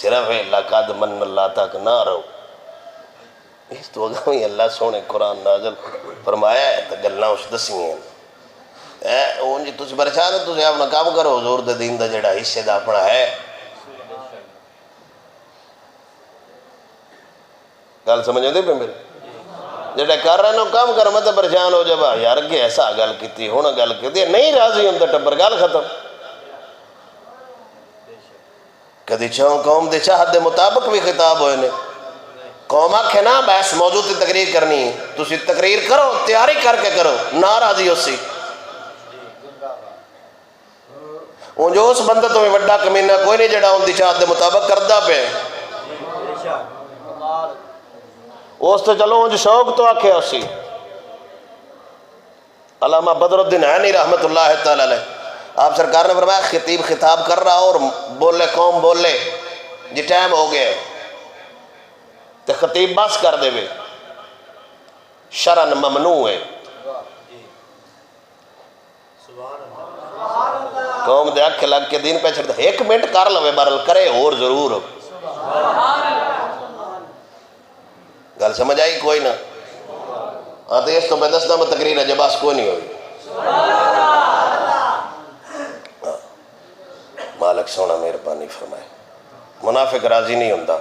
صرف لقد من اللہ تک نہ رہو اس تو اگاں ہی اللہ سونے قرآن نازل فرمایا ہے تو گلاں اس دسی ہیں اون جی تسی پریشان ہے تسی اپنا کام کرو حضور دے دین دا جڑا حصے دا اپنا ہے گل سمجھ دے پہ میرے جڑا کر رہے نو کام کر مت پریشان ہو جا یار کہ ایسا گل کیتی ہونا گل کیتی نہیں راضی ہوں ٹبر گل ختم کدی چاہوں قوم دے چاہت دے مطابق بھی خطاب ہوئے نے قوم آکھے نا بحث موضوع تی تقریر کرنی ہے تسی تقریر کرو تیاری کر کے کرو نہ راضی ہو سی ان جو اس بندہ تو میں وڈا کمینہ کوئی نہیں جڑا ان دی چاہت دے مطابق کردہ پہ اس تو چلو ان جو شوق تو آکھے اسی علامہ بدر الدین عینی رحمت اللہ تعالی علیہ آپ سرکار نے فرمایا خطیب خطاب کر رہا اور بولے قوم بولے جی ٹائم ہو گئے تو خطیب بس کر دے وے شرن ممنوع ہے قوم دے اکھ لگ کے دین پہ چھڑتا ایک منٹ کر لوے برل کرے اور ضرور گل سمجھ آئی کوئی نہ آتے اس تو میں دسنا میں تقریر ہے جب آس کوئی نہیں ہوئی مالک سونا مہربانی فرمائے منافق راضی نہیں ہوندہ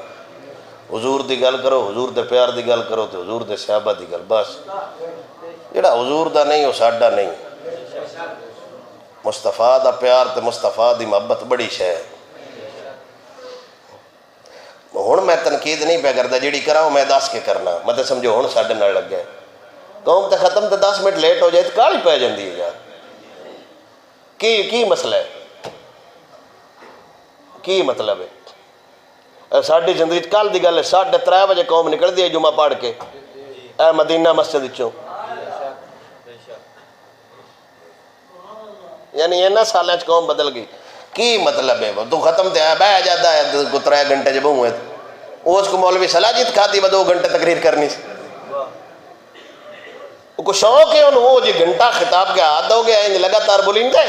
حضور دی گل کرو حضور دے پیار دی گل کرو تو حضور دے صحابہ دی گل بس جڑا حضور دا نہیں ہو ساڈا نہیں مصطفیٰ دا پیار تے مصطفیٰ دی محبت بڑی شے ہے ہن میں تنقید نہیں پہ کردا جڑی کراؤں میں دس کے کرنا مطلب سمجھو ہن ساڈے نال لگ گئے قوم تے ختم تے 10 منٹ لیٹ ہو جائے تو کالی پہ جاندی ہے یار کی مسئلہ ہے کی مطلب ہے ساڈی زندگی کل دی گل ہے 3:30 بجے قوم نکل دی ہے جمعہ پڑھ کے اے مدینہ مسجد وچوں یعنی اینا سالاں چ قوم بدل گئی کی مطلب ہے تو ختم تے بہ جاتا ہے 3 گھنٹے جب ہوئے اس کو مولوی سلاجت کھاتی 2 گھنٹے تقریر کرنی سی کو شوق ہے انہوں وہ جی گھنٹہ خطاب کے ہاتھ ہو گیا ہے لگاتار بولیں گے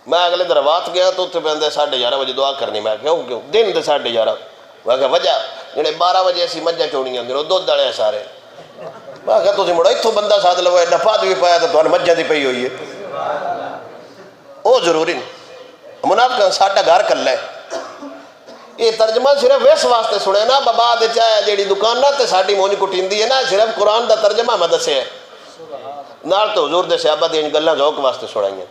میں اگلے دروات گیا تو اتنے پہندے 11:30 بجے دعا کرنی میں کہوں کیوں دن دے 11:30 میں کہا وجہ جنہیں 12 بجے ایسی مجھے چونی ہیں دو دڑے سارے میں کہا تُسی مڑا اتھو بندہ ساتھ لوئے نفاد بھی پایا تو تمہیں مجھے دی پئی ہوئی ہے وہ ضروری نہیں منافقہ ساڑھا گھر کر لے یہ ترجمہ صرف اس واسطے سنے نا بابا دے چاہے جیڑی دکان نہ تے ساڑھی مونج کٹین دی ہے نا صرف قرآن دا ترجمہ مدد سے ہے نال تو حضور دے صحابہ دے ان گلہ ذوق واسطے سنائیں گے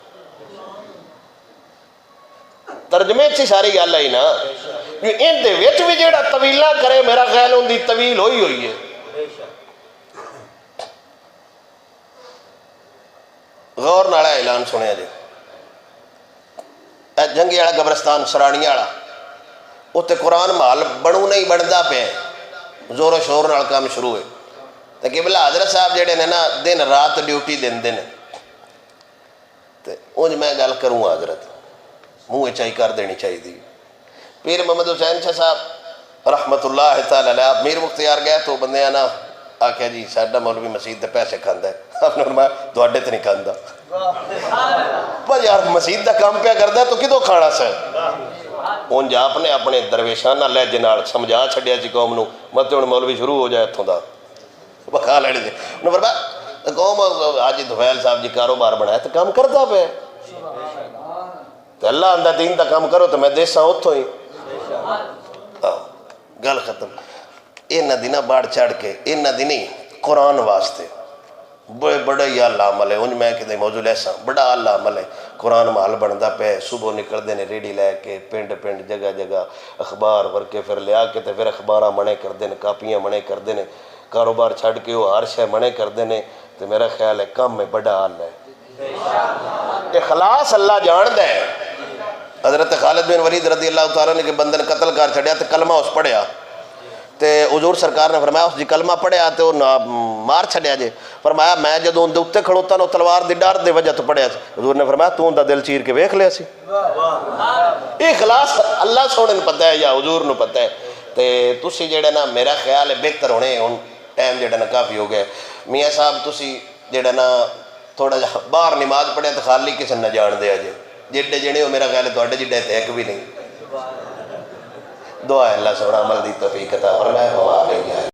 ترجمے چی ساری گل آئی نا ان دے ویچ بھی جیڑا طویلہ کرے میرا خیال ان دی طویل ہوئی ہے غور نالا اعلان سنیا جی جنگی والا قبرستان سرانیاں والا اتنے قرآن محل بنو نہیں بنتا پہ زور و شور نال کام شروع ہے تو قبلہ حضرت صاحب جڑے نے نا دن رات ڈیوٹی دے انج میں گل کروں حضرت منہ چاہی کر دینی چاہیے تھی پیر محمد حسین شاہ صاحب رحمت اللہ تعالی علیہ آپ میر مختیار گئے تو بندے نا آکھیا جی ساڈا مولوی مسجد دے پیسے کھاندا ہے آپ نے فرمایا تواڈے تے نہیں کھاندا بس یار مسجد دا کام پیا کردا تو کدوں کھانا سا اون جا اپنے درویشانہ لہجے نال سمجھا چھڈیا سی قوم نو مت ہن مولوی شروع ہو جائے اتھوں دا بکھا لینے دے انہوں نے فرمایا قوم حاجی دفیل صاحب جی کاروبار بنایا تو کام کردا پہ تو اللہ آندہ دین دا کام کرو تو میں دیساں اتھوں ہی گل ختم اینا دینا باڑ چڑھ کے اینا دینی قرآن واسطے بڑا ہی اللہ عمل ہے انج میں کہ موضوع ایسا بڑا اللہ عمل ہے قرآن محل بندا پہ صبح نکل دینے ریڈی لے کے پنڈ پنڈ جگہ جگہ اخبار ورکے پھر لیا کے تے پھر اخباراں منے کر دینے کاپیاں منے کر دینے کاروبار چھڑ کے وہ ہر شے منے کر دینے تو میرا خیال ہے کم میں بڑا حال ہے اخلاص اللہ جان دے حضرت خالد بن ولید رضی اللہ تعالیٰ نے کہ بندن قتل کر چھڑیا تو کلمہ اس پڑھیا تے حضور سرکار نے فرمایا اس جی کلمہ پڑھیا تو مار چھڑیا جے فرمایا میں جدوں ان دے اتے کھڑوتا نو تلوار دی ڈار دے وجہ تو پڑھیا سی حضور نے فرمایا تو ان دا دل چیر کے ویکھ لیا سی اخلاص اللہ سونے نے پتہ ہے یا حضور نے پتہ ہے تے تسی جڑے نا میرا خیال ہے بہتر ہونے ان ٹائم جڑا نا کافی ہو گیا میاں صاحب تسی جڑا نا تھوڑا جا باہر نماز پڑھے تو خالی کسی نہ جان دیا جے جڑے جڑے ہو میرا خیال ہے توڑے جڑے تے ایک بھی نہیں دعا ہے اللہ سونا عمل دی توفیق عطا فرمائے ہوا آگے گیا